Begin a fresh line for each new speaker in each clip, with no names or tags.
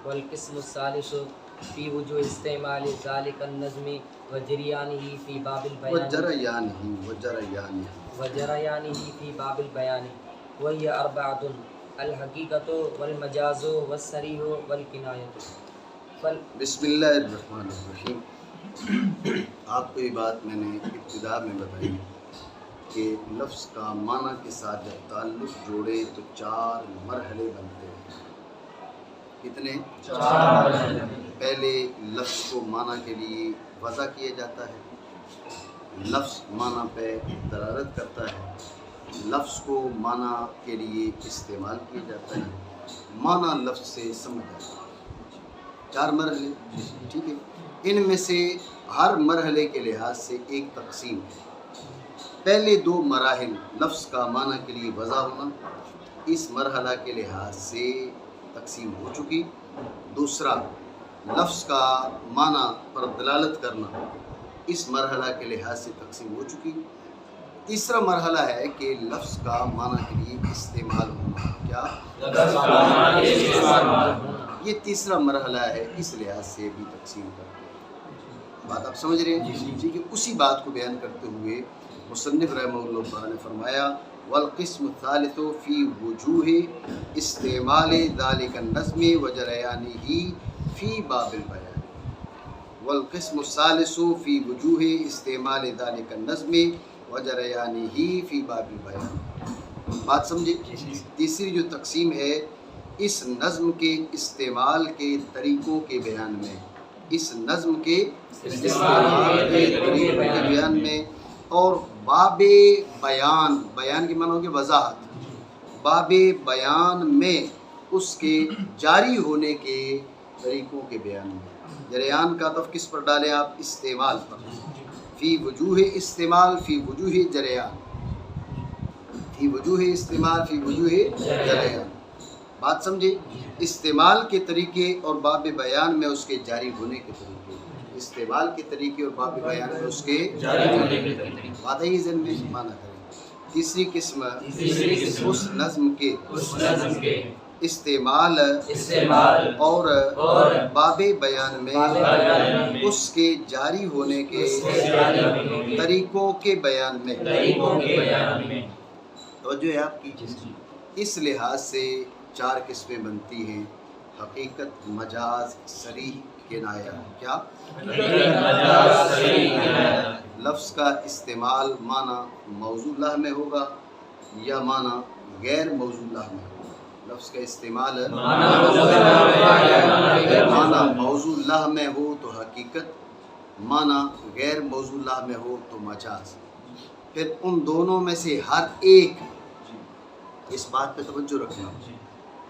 والقسم الثالث فی وجوہ استعمال ذالک النظم وجریانہ فی باب البیان وجریانہ فی باب البیان وہی اربعۃ الحقیقۃ والمجاز والصریح والکنایۃ۔
بسم اللہ الرحمن الرحیم۔ آپ کو یہ بات میں نے ابتدا میں بتائی کہ لفظ کا معنی کے ساتھ جب تعلق جوڑے تو 4 مرحلے بنتے ہیں۔ کتنے؟ 4 مرحلے۔ پہلے لفظ کو معنی کے لیے وضع کیا جاتا ہے، لفظ معنی پہ دلالت کرتا ہے، لفظ کو معنی کے لیے استعمال کیا جاتا ہے، معنی لفظ سے سمجھ جاتا ہے۔ 4 مرحلے، ٹھیک ہے۔ ان میں سے ہر مرحلے کے لحاظ سے ایک تقسیم ہے۔ پہلے 2 مراحل لفظ کا معنی کے لیے وضع ہونا اس مرحلہ کے لحاظ سے تقسیم ہو چکی۔ دوسرا لفظ کا معنی پر دلالت کرنا اس مرحلہ کے لحاظ سے تقسیم ہو چکی۔ تیسرا مرحلہ ہے کہ لفظ کا معنی کے لیے استعمال ہونا۔ کیا؟ یہ تیسرا مرحلہ ہے، اس لحاظ سے بھی تقسیم کرتے ہیں۔ بات آپ سمجھ رہے ہیں؟ ٹھیک ہے۔ اسی بات کو بیان کرتے ہوئے مصنف رحمہ اللہ تعالی نے فرمایا والقسم الثالث فی وجوہ استعمال ذالک النظم وجریانہ فی باب البیان۔ والقسم الثالث فی وجوہ استعمال ذالک النظم وجریانہ فی باب البیان۔ بات سمجھے؟ تیسری جو تقسیم ہے اس نظم کے استعمال کے طریقوں کے بیان میں، اس نظم کے استعمال کے طریقوں کے بیان میں، اور باب بیان، بیان کی معنی ہوگی وضاحت، باب بیان میں اس کے جاری ہونے کے طریقوں کے بیان میں۔ جریان کا عطف کس پر ڈالیں آپ؟ استعمال پر۔ فی وجوہ استعمال، فی وجوہ جریان، فی وجوہ استعمال، فی وجوہ جریان۔ بات سمجھے؟ استعمال کے طریقے اور باب بیان میں اس کے جاری ہونے کے طریقے، استعمال کے طریقے اور باب بیان میں اس کے جاری ہونے کے طریقے۔ بات ہے یہ ذہن میں معنی کریں۔ تیسری قسم اس نظم کے استعمال اور باب بیان میں اس کے جاری ہونے کے طریقوں کے بیان میں۔ توجہ ہے آپ کی؟ اس لحاظ سے 4 قسمیں بنتی ہیں: حقیقت، مجاز، صریح، کنایہ۔ کیا؟ لفظ کا استعمال معنی موضوع لہ میں ہوگا یا معنی غیر موضوع لہ میں ہوگا؟ لفظ کا استعمال معنی موضوع لہ میں ہو تو حقیقت، معنی غیر موضوع لہ میں ہو تو مجاز۔ پھر ان دونوں میں سے ہر ایک، اس بات پہ توجہ رکھنا،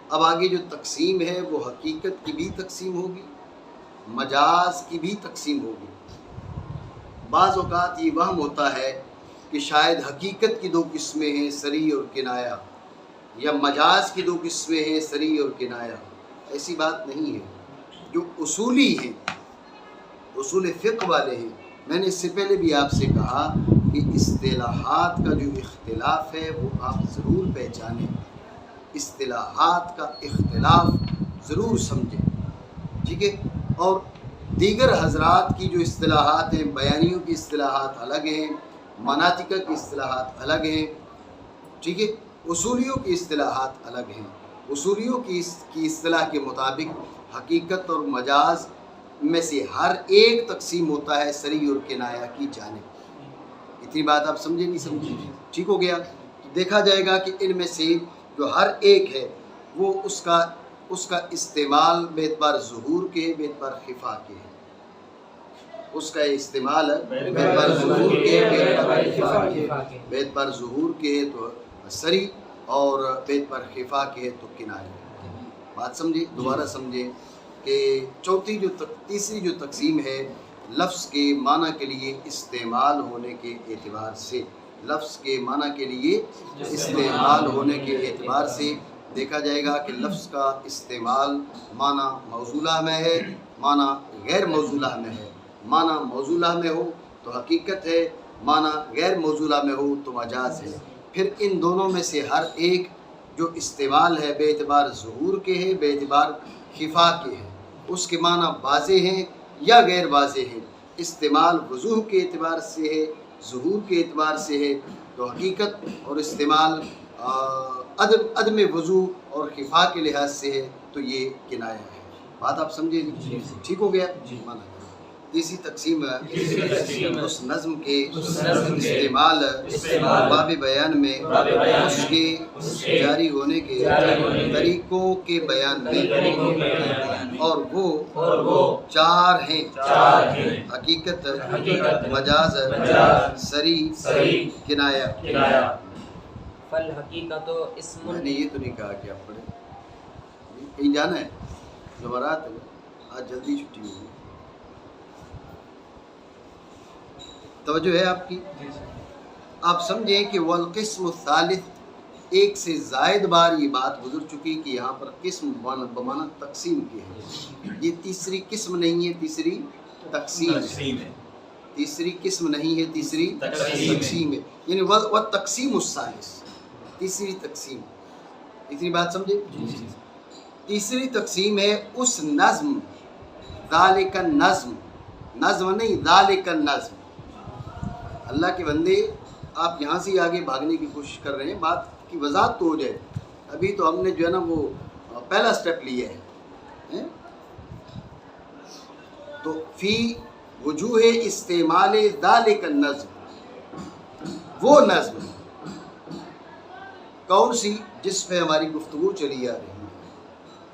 اب آگے جو تقسیم ہے وہ حقیقت کی بھی تقسیم ہوگی، مجاز کی بھی تقسیم ہوگی۔ بعض اوقات یہ وہم ہوتا ہے کہ شاید حقیقت کی 2 قسمیں ہیں، صریح اور کنایہ، یا مجاز کی 2 قسمیں ہیں، صریح اور کنایہ۔ ایسی بات نہیں ہے۔ جو اصولی ہیں، اصول فقہ والے ہیں، میں نے اس سے پہلے بھی آپ سے کہا کہ اصطلاحات کا جو اختلاف ہے وہ آپ ضرور پہچانیں، اصطلاحات کا اختلاف ضرور سمجھیں، ٹھیک ہے۔ اور دیگر حضرات کی جو اصطلاحات ہیں، بیانیوں کی اصطلاحات الگ ہیں، مناطق کی اصطلاحات الگ ہیں، ٹھیک ہے۔ اصولیوں کی اصطلاحات الگ ہیں۔ اصولیوں کی اصطلاح کے مطابق حقیقت اور مجاز میں سے ہر ایک تقسیم ہوتا ہے صریح اور کنایہ کی جانب۔ اتنی بات آپ سمجھے نہیں سمجھے؟ ٹھیک ہو گیا؟ تو دیکھا جائے گا کہ ان میں سے جو ہر ایک ہے وہ اس کا استعمال بے اعتبار ظہور کے، بے اعتبار خفا کے ہے۔ اس کا استعمال بے اعتبار ظہور کے، بے اعتبار ظہور کے ہے تو صریح، اور بے اعتبار خفا کے ہے تو کنایہ۔ بات سمجھے؟ دوبارہ سمجھیں کہ تیسری جو تقسیم ہے لفظ کے معنی کے لیے استعمال ہونے کے اعتبار سے، لفظ کے معنی کے لیے استعمال ہونے کے اعتبار سے دیکھا جائے گا کہ لفظ کا استعمال معنی موضوع میں ہے، معنی غیر موضوع میں ہے۔ معنی موضوع میں ہو تو حقیقت ہے، معنی غیر موضوع میں ہو تو مجاز ہے۔ پھر ان دونوں میں سے ہر ایک جو استعمال ہے بے اعتبار ظہور کے ہے، بے اعتبار خفا کے ہیں، اس کے معنی واضح ہیں یا غیر واضح ہیں، استعمال وضوح کے اعتبار سے ہے، ظہور کے اعتبار سے ہے، تو حقیقت اور استعمال عدم وضوح اور خفا کے لحاظ سے ہے تو یہ کنایا ہے۔ بات آپ سمجھے؟ ٹھیک ہو گیا؟ مانا تیسری تقسیم اس نظم کے استعمال باب بیان میں اس کے جاری ہونے کے طریقوں کے بیان میں، اور وہ چار ہیں: حقیقت، مجاز، صریح، کنایا۔
فالحقیقت اسم،
میں نے یہ تو نہیں کہا کہ آپ پڑھیں، کہیں جانا ہے؟ جمعرات ہے، آج جلدی چھٹی ہوگی، توجہ ہے آپ کی؟ آپ سمجھیں کہ والقسم الثالث، ایک سے زائد بار یہ بات گزر چکی کہ یہاں پر قسم بمعنی تقسیم کے ہے، یہ تیسری قسم نہیں ہے، تیسری تقسیم ہے، تیسری قسم نہیں ہے، تیسری تقسیم ہے، یعنی والتقسیم الثالث، تیسری تقسیم۔ تیسری بات سمجھے؟ تیسری تقسیم ہے اس نظم، ذالک النظم، نظم نہیں ذالک النظم۔ اللہ کے بندے آپ یہاں سے آگے بھاگنے کی کوشش کر رہے ہیں، بات کی وضاحت تو ہو جائے، ابھی تو ہم نے جو ہے نا وہ پہلا سٹیپ لیا ہے۔ تو فی وجوہ استعمال ذالک النظم، وہ نظم کون سی جس پہ ہماری گفتگو چلی آ رہی ہے،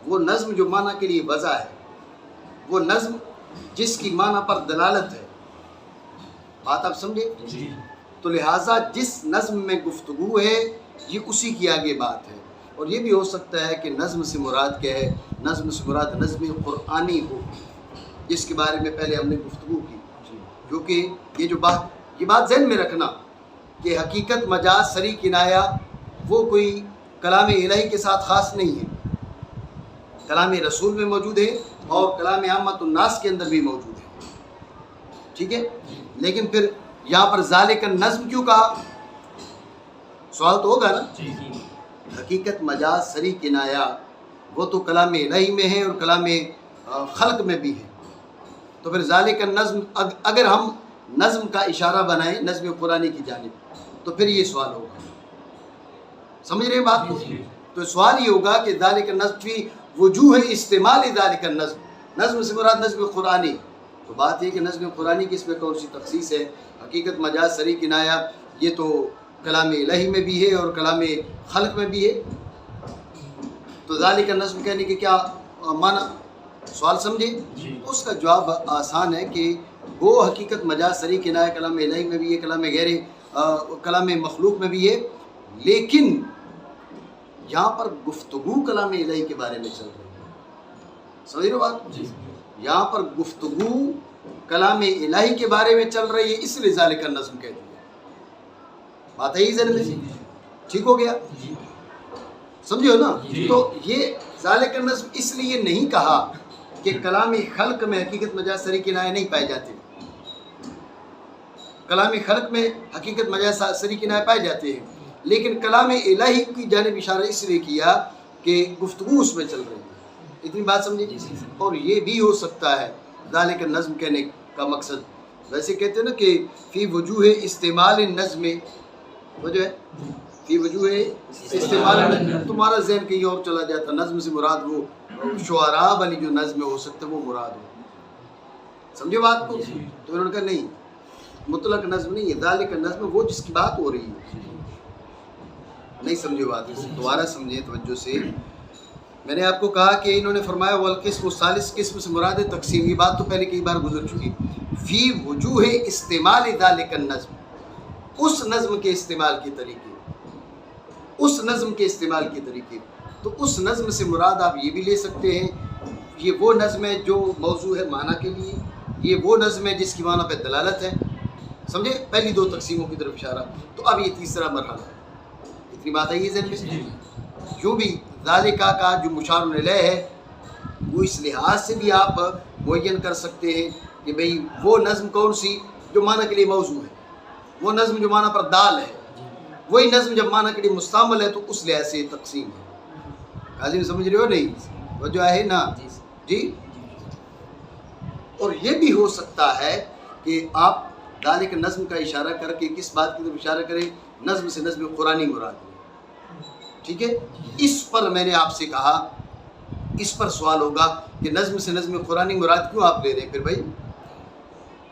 وہ نظم جو معنی کے لیے وضع ہے، وہ نظم جس کی معنی پر دلالت ہے۔ بات آپ سمجھے؟ تو لہٰذا جس نظم میں گفتگو ہے یہ اسی کی آگے بات ہے، اور یہ بھی ہو سکتا ہے کہ نظم سے مراد کیا ہے، نظم سے مراد نظم قرآنی ہو، جس کے بارے میں پہلے ہم نے گفتگو کی، کیونکہ یہ بات ذہن میں رکھنا کہ حقیقت، مجاز، صریح، کنایا وہ کوئی کلام الہی کے ساتھ خاص نہیں ہے، کلام رسول میں موجود ہے اور کلام عامۃ الناس کے اندر بھی موجود ہے، ٹھیک ہے؟ لیکن پھر یہاں پر ذالک النظم کیوں کہا؟ سوال تو ہوگا نا۔ حقیقت، مجاز، صریح، کنایا وہ تو کلام الہی میں ہے اور کلام خلق میں بھی ہے، تو پھر ذالک النظم اگر ہم نظم کا اشارہ بنائیں نظم قرآنی کی جانب تو پھر یہ سوال ہوگا، سمجھ رہے ہیں بات کو؟ تو سوال یہ ہوگا کہ ذالک النظم فی وجوہ استعمال ذالک النظم، نظم سے مراد نظم قرآنی، تو بات یہ کہ نظم قرآنی کی اس میں کون سی تخصیص ہے؟ حقیقت، مجاز، صریح، کنایا یہ تو کلام الہی میں بھی ہے اور کلام خلق میں بھی ہے، تو ذالک النظم کہنے کے کیا معنی؟ سوال سمجھے؟ اس کا جواب آسان ہے کہ وہ حقیقت، مجاز، صریح، کنایا کلام الہی میں بھی ہے، کلام مخلوق میں بھی ہے، لیکن یہاں پر گفتگو کلام الہی کے بارے میں چل رہی ہے، سمجھ رہے ہو بات؟ یہاں پر گفتگو کلام الہی کے بارے میں چل رہی ہے، اس لیے ذالک النظم کہتے ہیں۔ بات ہے ذہن میں؟ ٹھیک ہو گیا؟ سمجھے ہو نا؟ تو یہ ذالک النظم اس لیے نہیں کہا کہ کلام خلق میں حقیقت، مجاز، صریح، کنایا نہیں پائے جاتے، کلام خلق میں حقیقت، مجاز، صریح، کنایا پائے جاتے ہیں، لیکن کلام الہی کی جانب اشارہ اس لیے کیا کہ گفتگو اس میں چل رہی ہے۔ اتنی بات سمجھے؟ اور یہ بھی ہو سکتا ہے ذالک النظم کہنے کا مقصد، ویسے کہتے ہیں نا کہ فی وجوہ استعمال النظم، وجہ ہے فی وجوہ استعمال النظم، تمہارا ذہن کہیں اور چلا جاتا، نظم سے مراد وہ شعراء والی جو نظم ہو سکتا ہے وہ مراد ہو، سمجھے بات کو؟ تو انہوں نے کہا نہیں، مطلق نظم نہیں ہے، ذالک النظم وہ جس کی بات ہو رہی ہے۔ نہیں سمجھے بات کو؟ دوبارہ سمجھے توجہ سے۔ میں نے آپ کو کہا کہ انہوں نے فرمایا والقسم الثالث، قسم سے مراد تقسیم، یہ بات تو پہلے کئی بار گزر چکی، فی وجوہ استعمال ذالک النظم، اس نظم کے استعمال کے طریقے، اس نظم کے استعمال کے طریقے، تو اس نظم سے مراد آپ یہ بھی لے سکتے ہیں یہ وہ نظم ہے جو موضوع ہے معنی کے لیے، یہ وہ نظم ہے جس کی معنی پہ دلالت ہے، سمجھے؟ پہلی دو تقسیموں کی طرف اشارہ، تو اب یہ تیسرا مرحلہ ہے۔ اتنی بات ہے یہ ذہن میں؟ جو بھی ذالکہ کا جو مشار الیہ ہے وہ اس لحاظ سے بھی آپ معین کر سکتے ہیں کہ بھئی وہ نظم کون سی جو معنی کے لیے موضوع ہے، وہ نظم جو معنی پر دال ہے، وہی نظم جب معنی کے لیے مستعمل ہے تو اس لحاظ سے تقسیم ہے۔ قاضی سمجھ رہے ہو نہیں؟ وجہ ہے نا جی. اور یہ بھی ہو سکتا ہے کہ آپ ذالک نظم کا اشارہ کر کے کس بات کی طرف اشارہ کریں؟ نظم سے نظم قرآنی مراد ہے. ٹھیک ہے. اس پر میں نے آپ سے کہا، اس پر سوال ہوگا کہ نظم سے نظم قرآنی مراد کیوں آپ لے رہے ہیں؟ پھر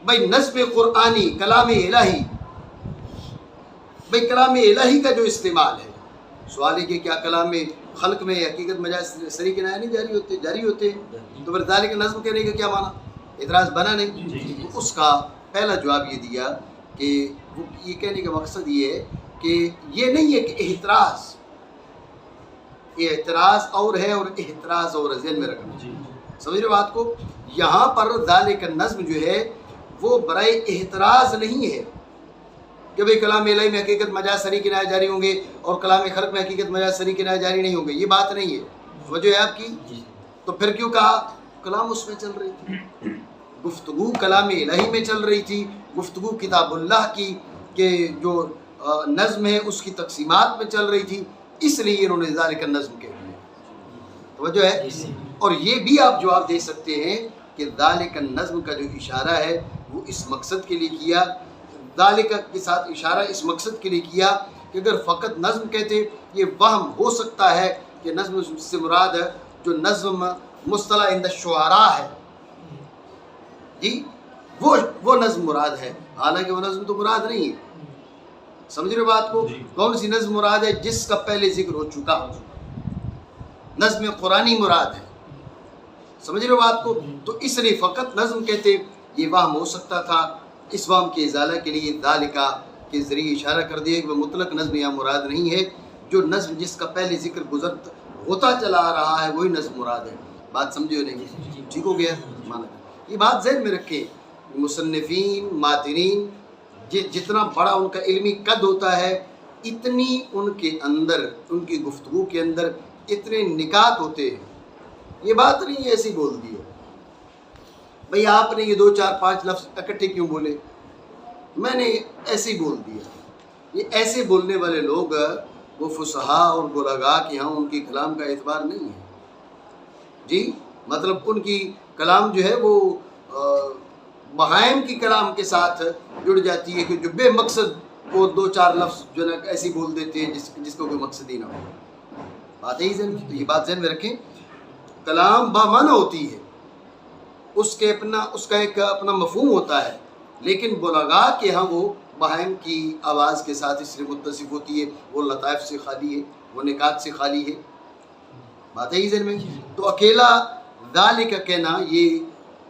بھائی نظم قرآنی کلام الہی، بھائی کلام الہی کا جو استعمال ہے، سوال ہے کہ کیا کلام میں خلق میں حقیقت مجاز صریح کنایہ نہیں جاری ہوتے ہیں؟ تو پھر ذالک نظم کہنے کا کیا معنی؟ اعتراض بنا نہیں. تو اس کا پہلا جواب یہ دیا کہ وہ یہ کہنے کا مقصد یہ ہے کہ یہ نہیں ہے کہ اعتراض اور ہے اور احتراز اور ذہن میں رکھنا. سمجھ رہے بات کو؟ یہاں پر ذالک نظم جو ہے وہ برائے احتراز نہیں ہے کہ بھئی کلام الہی میں حقیقت مجاز صریح کنایہ جاری ہوں گے اور کلام خلق میں حقیقت مجاز صریح کنایہ جاری نہیں ہوں گے. یہ بات نہیں ہے. وجہ ہے آپ کی. تو پھر کیوں کہا؟ کلام اس میں چل رہی تھی، گفتگو کلام الہی میں چل رہی تھی، گفتگو کتاب اللہ کی کہ جو نظم ہے اس کی تقسیمات میں چل رہی تھی، اس لیے انہوں نے ذالک نظم کہہ دیا. توجہ ہے. اور یہ بھی آپ جواب دے سکتے ہیں کہ ذالک نظم کا جو اشارہ ہے وہ اس مقصد کے لیے کیا، ذالک کے ساتھ اشارہ اس مقصد کے لیے کیا کہ اگر فقط نظم کہتے یہ وہم ہو سکتا ہے کہ نظم سے مراد جو نظم مصطلح عند الشعراء ہے جی وہ نظم مراد ہے، حالانکہ وہ نظم تو مراد نہیں ہے. سمجھ رہے بات کو؟ کون سی نظم مراد ہے؟ جس کا پہلے ذکر ہو چکا نظم قرآنی مراد ہے. سمجھ رہے بات کو؟ تو اس لیے فقط نظم کہتے یہ وہم ہو سکتا تھا. اس وہم کے ازالہ کے لیے ذالکہ کے ذریعے اشارہ کر دیا کہ وہ مطلق نظم یا مراد نہیں ہے، جو نظم جس کا پہلے ذکر گزرتا ہوتا چلا آ رہا ہے وہی نظم مراد ہے. بات سمجھے ہو نہیں؟ ٹھیک ہو گیا؟ مانا یہ بات ذہن میں رکھیں. مصنفین ماتنین جتنا بڑا ان کا علمی قد ہوتا ہے اتنی ان کے اندر، ان کی گفتگو کے اندر اتنے نکات ہوتے ہیں. یہ بات نہیں ایسی بول دی ہے بھئی آپ نے یہ 2 4 5 لفظ اکٹھے کیوں بولے، میں نے ایسے ہی بول دیا. یہ ایسے بولنے والے لوگ وہ فصحاء اور بلغاء کے ہاں ان کی کلام کا اعتبار نہیں ہے جی. مطلب ان کی کلام جو ہے وہ بہائم کی کلام کے ساتھ جڑ جاتی ہے کہ جو بے مقصد وہ 2 4 لفظ جو ہے ایسے ہی بول دیتے ہیں جس کو کوئی مقصد ہی نہ ہو. بات ہے ذہن میں. تو یہ بات ذہن میں رکھیں. کلام بامعنی ہوتی ہے، اس کا ایک اپنا مفہوم ہوتا ہے، لیکن بلغاء کے ہاں وہ بہائم کی آواز کے ساتھ اس لیے متصف ہوتی ہے، وہ لطائف سے خالی ہے، وہ نکات سے خالی ہے. بات ہے ذہن میں. تو اکیلا ذالک کہنا یہ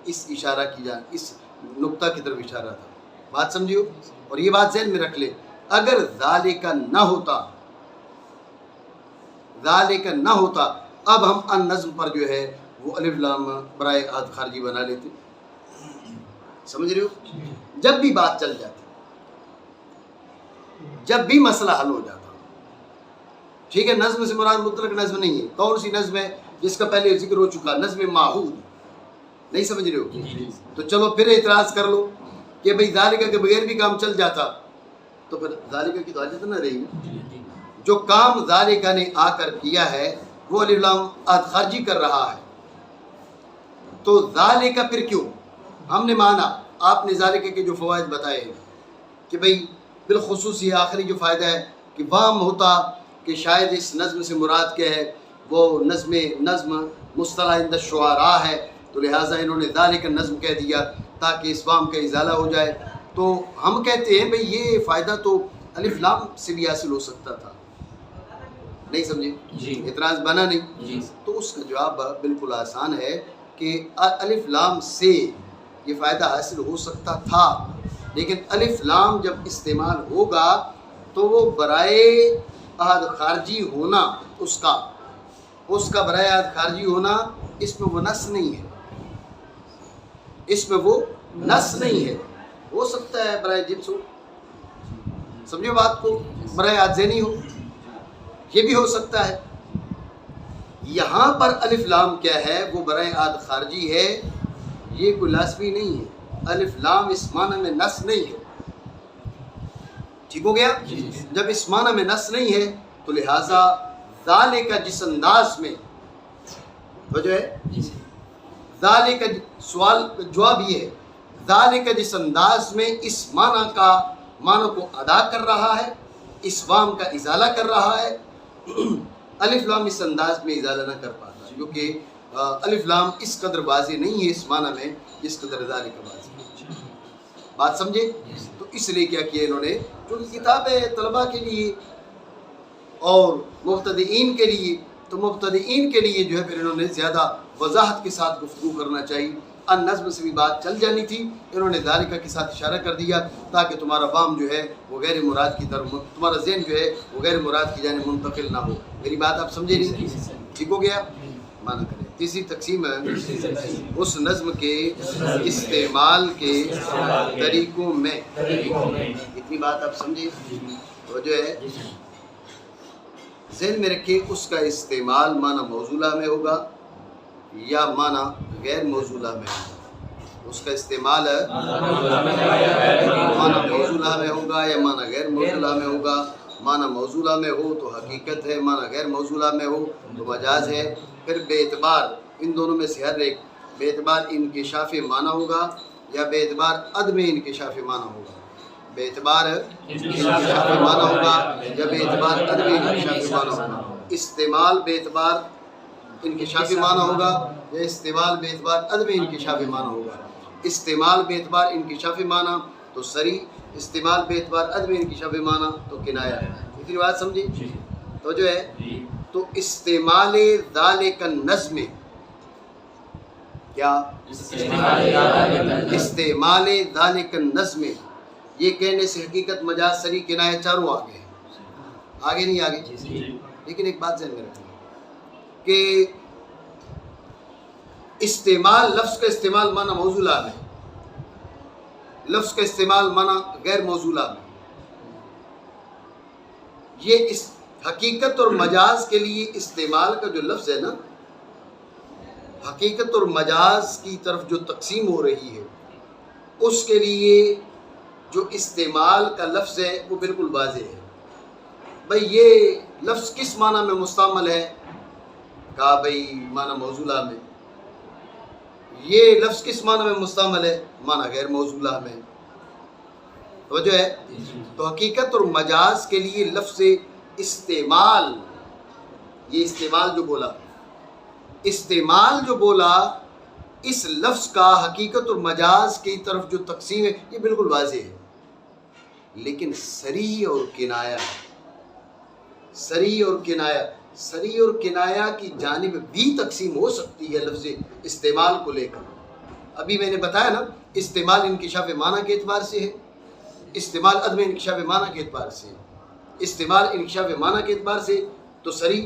اس اشارہ کی اس نقطہ کی طرف اشارہ تھا. بات سمجھیو. اور یہ بات ذہن میں رکھ لے، اگر ذالک نہ ہوتا اب ہم ان نظم پر جو ہے وہ الف لام برائے عہد خارجی بنا لیتے. سمجھ رہے ہو؟ جب بھی بات چل جاتی، جب بھی مسئلہ حل ہو جاتا، ٹھیک ہے. نظم سے مراد مطلق نظم نہیں ہے. کون سی نظم ہے؟ جس کا پہلے ذکر ہو چکا، نظم معہود. نہیں سمجھ رہے ہو؟ تو چلو پھر اعتراض کر لو کہ بھئی ذالکہ کے بغیر بھی کام چل جاتا، تو پھر ذالکہ کی تو حاجت نہ رہی. جو کام ذالکہ نے آ کر کیا ہے وہ الف لام عہد خارجی کر رہا ہے، تو ذالکہ پھر کیوں؟ ہم نے مانا، آپ نے ذالکہ کے جو فوائد بتائے ہیں کہ بھئی بالخصوص یہ آخری جو فائدہ ہے کہ وہم ہوتا کہ شاید اس نظم سے مراد کیا ہے، وہ نظم مصطلح عند الشعراء ہے، تو لہٰذا انہوں نے ذالک نظم کہہ دیا تاکہ اس وہم کا ازالہ ہو جائے. تو ہم کہتے ہیں بھئی یہ فائدہ تو الف لام سے بھی حاصل ہو سکتا تھا. نہیں سمجھے؟ اعتراض بنا نہیں. تو اس کا جواب بالکل آسان ہے کہ الف لام سے یہ فائدہ حاصل ہو سکتا تھا، لیکن الف لام جب استعمال ہوگا تو وہ برائے عہد خارجی ہونا، اس کا برائے عہد خارجی ہونا، اس میں وہ نص نہیں ہے. اس میں وہ نص نہیں ہے. ہو سکتا ہے برائے جنس ہو، سمجھو بات کو، برائے عہد ذہنی ہو، یہ بھی ہو سکتا ہے. یہاں پر الف لام کیا ہے؟ وہ برائے عہد خارجی ہے. یہ کوئی لازمی نہیں ہے. الف لام اس معنی میں نص نہیں ہے. ٹھیک ہو گیا؟ جب اس معنی میں نص نہیں ہے تو لہٰذا ذالکہ جس انداز میں تو جو ہے ذالک سوال جواب یہ ہے ذالک جس انداز میں اس معنی کو ادا کر رہا ہے، اس وام کا ازالہ کر رہا ہے، الف لام اس انداز میں ازالہ نہ کر پاتا کیونکہ الف لام اس قدر واضح نہیں ہے اس معنی میں جس قدر ذالک واضح ہے۔ بات سمجھے؟ تو اس لیے کیا کیا انہوں نے، چونکہ کتاب ہے طلباء کے لیے اور مبتدئین کے لیے، تو مبتدئین کے لیے جو ہے پھر انہوں نے زیادہ وضاحت کے ساتھ گفتگو کرنا چاہیے۔ ان نظم سے بھی بات چل جانی تھی، انہوں نے ذالکہ کے ساتھ اشارہ کر دیا تاکہ تمہارا وام جو ہے وہ غیر مراد کی طرف، تمہارا ذہن جو ہے وہ غیر مراد کی جانب منتقل نہ ہو۔ میری بات آپ سمجھے نہیں؟ ٹھیک ہو گیا؟ مانا کریں۔ تیسری تقسیم ہے اس نظم کے استعمال کے طریقوں میں۔ اتنی بات آپ سمجھے؟ تو جو ہے ذہن میں رکھے اس کا استعمال معنی موصولہ میں ہوگا یا معنی غیر موصولہ میں ہوگا۔ اس کا استعمال معنی موصولہ میں ہوگا یا معنی غیر موصولہ میں ہوگا۔ معنی موصولہ میں ہو تو حقیقت ہے، معنی غیر موصولہ میں ہو تو مجاز ہے۔ پھر بے اعتبار ان دونوں میں سے ہر ایک بے اعتبار انکشاف معنی ہوگا یا بے اعتبار عدم انکشاف معنی ہوگا۔ بے اعتبار انکشاف معنی ہوگا یا بے اعتبار عدم انکشاف معنی ہوگا۔ استعمال بے اعتبار انکشافی معنی ہوگا یا استعمال بے اعتبار عدم انکشافی معنی ہوگا۔ استعمال بے اعتبار انکشافی معنی تو صریح، استعمال بے اعتبار عدم انکشافی معنی تو کنایہ۔ اتنی بات سمجھی؟ تو جو ہے تو استعمال ذالک النظم، کیا استعمال ذالک النظم، یہ کہنے سے حقیقت مجاز صریح کنایہ چاروں آگے ہیں۔ آگے نہیں آگے؟ لیکن ایک بات ذہن میں رکھنا کہ استعمال لفظ کا استعمال معنی موصولہ میں، لفظ کا استعمال معنی غیر موصولہ میں، یہ اس حقیقت اور مجاز کے لیے استعمال کا جو لفظ ہے نا، حقیقت اور مجاز کی طرف جو تقسیم ہو رہی ہے اس کے لیے جو استعمال کا لفظ ہے وہ بالکل واضح ہے۔ بھئی یہ لفظ کس معنی میں مستعمل ہے؟ کہا بھئی معنی موصولہ میں۔ یہ لفظ کس معنی میں مستعمل ہے؟ معنی غیر موصولہ میں۔ توجہ ہے؟ تو حقیقت اور مجاز کے لیے لفظ استعمال، یہ استعمال جو بولا اس لفظ کا حقیقت اور مجاز کی طرف جو تقسیم ہے یہ بالکل واضح ہے۔ لیکن صریح اور کنایہ کی جانب بھی تقسیم ہو سکتی ہے لفظ استعمال کو لے کر۔ ابھی میں نے بتایا نا، استعمال انکشاف معنی کے اعتبار سے ہے، استعمال عدم انکشاف معنی کے اعتبار سے ہے۔ استعمال انکشاف معنی کے اعتبار سے تو صریح،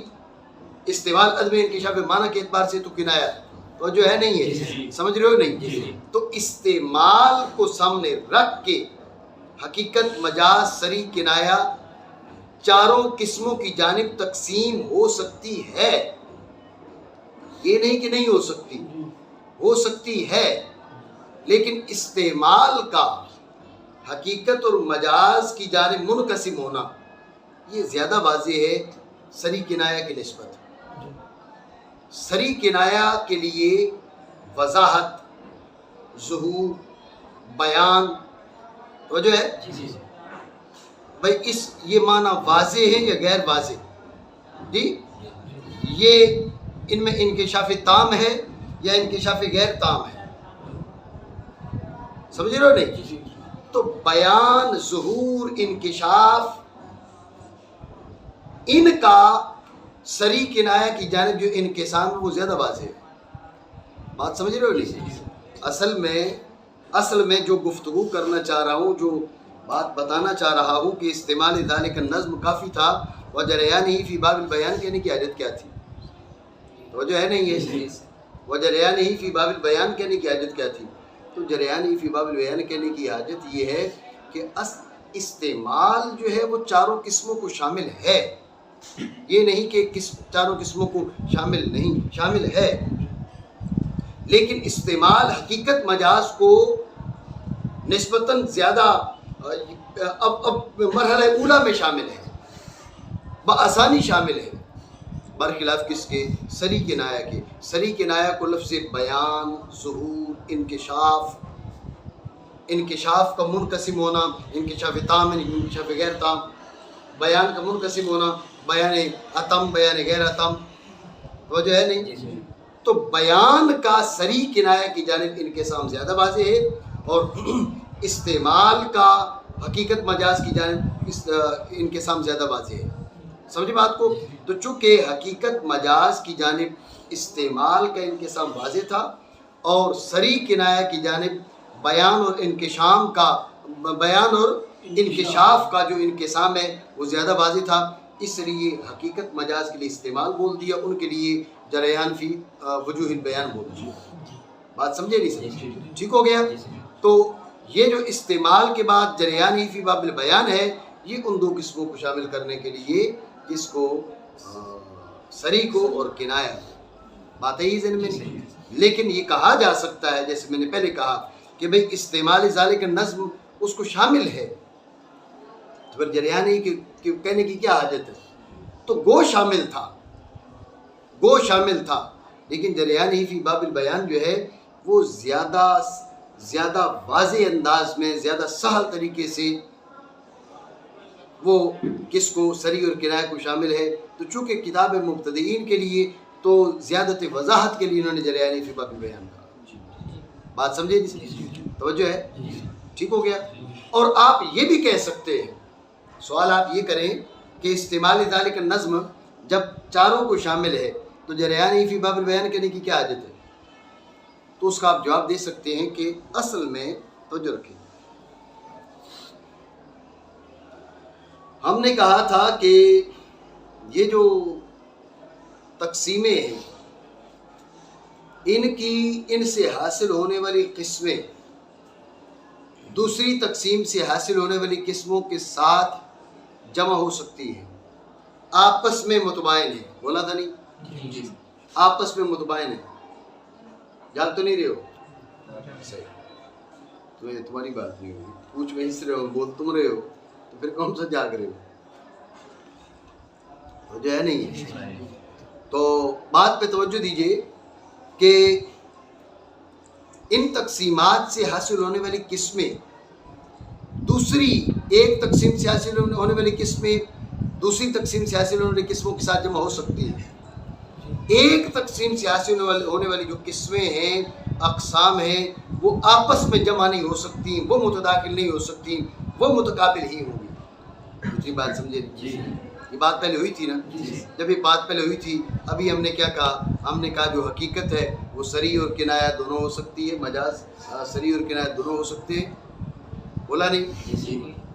استعمال عدم انکشاف معنی کے اعتبار سے تو کنایہ۔ تو جو ہے نہیں ہے، سمجھ رہے ہو نہیں؟ تو استعمال کو سامنے رکھ کے حقیقت، مجاز، صریح، کنایہ چاروں قسموں کی جانب تقسیم ہو سکتی ہے۔ یہ نہیں کہ نہیں ہو سکتی، ہو سکتی ہے، لیکن استعمال کا حقیقت اور مجاز کی جانب منقسم ہونا یہ زیادہ واضح ہے صریح کنایہ کی نسبت۔ صریح کنایہ کے لیے وضاحت، ظہور، بیان، تو جو ہے بھئی یہ معنی واضح ہے یا غیر واضح؟ جی یہ ان میں انکشاف تام ہے یا انکشاف غیر تام ہے؟ سمجھ رہے ہو نہیں؟ تو بیان، ظہور، انکشاف، ان کا صریح کنایہ کی جانب جو انقسام ہے وہ زیادہ واضح ہے۔ بات سمجھ رہے ہو نہیں؟ اصل میں جو گفتگو کرنا چاہ رہا ہوں، جو بات بتانا چاہ رہا ہوں کہ استعمال ذالک النظم کافی تھا، وجریان ہی فی باب البیان کہنے کی حاجت کیا تھی؟ تو جو ہے نہیں ہے، وجریان ہی فی باب البیان کہنے کی حاجت کیا تھی؟ تو جریان ہی فی باب البیان کہنے کی حاجت یہ ہے کہ استعمال جو ہے وہ چاروں قسموں کو شامل ہے، یہ نہیں کہ چاروں قسموں کو شامل نہیں، شامل ہے، لیکن استعمال حقیقت مجاز کو نسبتاً زیادہ اب مرحلہ اولا میں شامل ہے، بآسانی شامل ہے۔ برخلاف کس کے؟ سری کنایہ کے۔ سری کنایہ کو لفظ بیان، ظہور، انکشاف کا منقسم ہونا، انکشاف تام، انکشاف غیر تام، بیان کا منقسم ہونا، بیان اتم، بیان غیر اتم، توجہ ہے نہیں؟ تو بیان کا سری کنایہ کی جانب انقسام زیادہ واضح ہے، اور استعمال کا حقیقت مجاز کی جانب انقسام زیادہ واضح ہے۔ سمجھے بات کو؟ تو چونکہ حقیقت مجاز کی جانب استعمال کا انقسام واضح تھا، اور سری کنایہ کی جانب بیان اور انکشاف کا جو انقسام ہے وہ زیادہ واضح تھا، اس لیے حقیقت مجاز کے لیے استعمال بول دیا، ان کے لیے جریان فی وجوہ البیان بول دیا۔ بات سمجھے نہیں سمجھے؟ ٹھیک ہو گیا؟ تو یہ جو استعمال کے بعد جریان فی باب البیان ہے، یہ ان دو قسموں کو شامل کرنے کے لیے، جس کو سری کو اور کنایہ کو، بات ہے یہ ذہن میں نہیں۔ لیکن یہ کہا جا سکتا ہے، جیسے میں نے پہلے کہا کہ بھئی استعمال ذالک النظم اس کو شامل ہے، تو پھر جریانی کی کہنے کی کیا حاجت ہے؟ تو گو شامل تھا، لیکن جریانی فی باب البیان جو ہے وہ زیادہ واضح انداز میں، زیادہ سہل طریقے سے وہ کس کو؟ سری اور کنایہ کو شامل ہے۔ تو چونکہ کتاب مبتدئین کے لیے تو زیادت وضاحت کے لیے انہوں نے جریانی فی باب البیان کہا۔ بات سمجھے نہیں؟ توجہ ہے؟ ٹھیک ہو گیا؟ اور آپ یہ بھی کہہ سکتے ہیں، سوال آپ یہ کریں کہ استعمال ذالک النظم جب چاروں کو شامل ہے تو جریانی فی باب البیان کہنے کی کیا حاجت ہے؟ تو اس کا آپ جواب دے سکتے ہیں کہ اصل میں توجہ رکھیں، ہم نے کہا تھا کہ یہ جو تقسیمیں ہیں، ان سے حاصل ہونے والی قسمیں دوسری تقسیم سے حاصل ہونے والی قسموں کے ساتھ جمع ہو سکتی ہیں، آپس میں متباین ہیں۔ بولا تھا نہیں؟ آپس میں متباین ہیں۔ جان تو نہیں رہے ہو؟ صحیح، تمہاری بات نہیں ہوئی، پوچھ میں ہنس رہے ہو، بول تم رہے ہو، تو پھر کون سا جاگ رہے ہو؟ جو ہے نہیں۔ تو بات پہ توجہ دیجئے کہ ان تقسیمات سے حاصل ہونے والی قسمیں دوسری ایک تقسیم سے حاصل ہونے والی قسمیں دوسری تقسیم سے حاصل ہونے والی قسموں کے ساتھ جمع ہو سکتی ہیں۔ ایک تقسیم سے حاصل ہونے والی جو قسمیں ہیں، اقسام ہیں، وہ آپس میں جمع نہیں ہو سکتی، وہ متداخل نہیں ہو سکتی، وہ متقابل ہی ہوں گی۔ دوسری بات سمجھے؟ یہ بات پہلے ہوئی تھی نا؟ جب یہ بات پہلے ہوئی تھی، ابھی ہم نے کیا کہا؟ ہم نے کہا جو حقیقت ہے وہ سری اور کنایہ دونوں ہو سکتی ہے، مجاز سری اور کنایہ دونوں ہو سکتے ہیں، بولا نہیں؟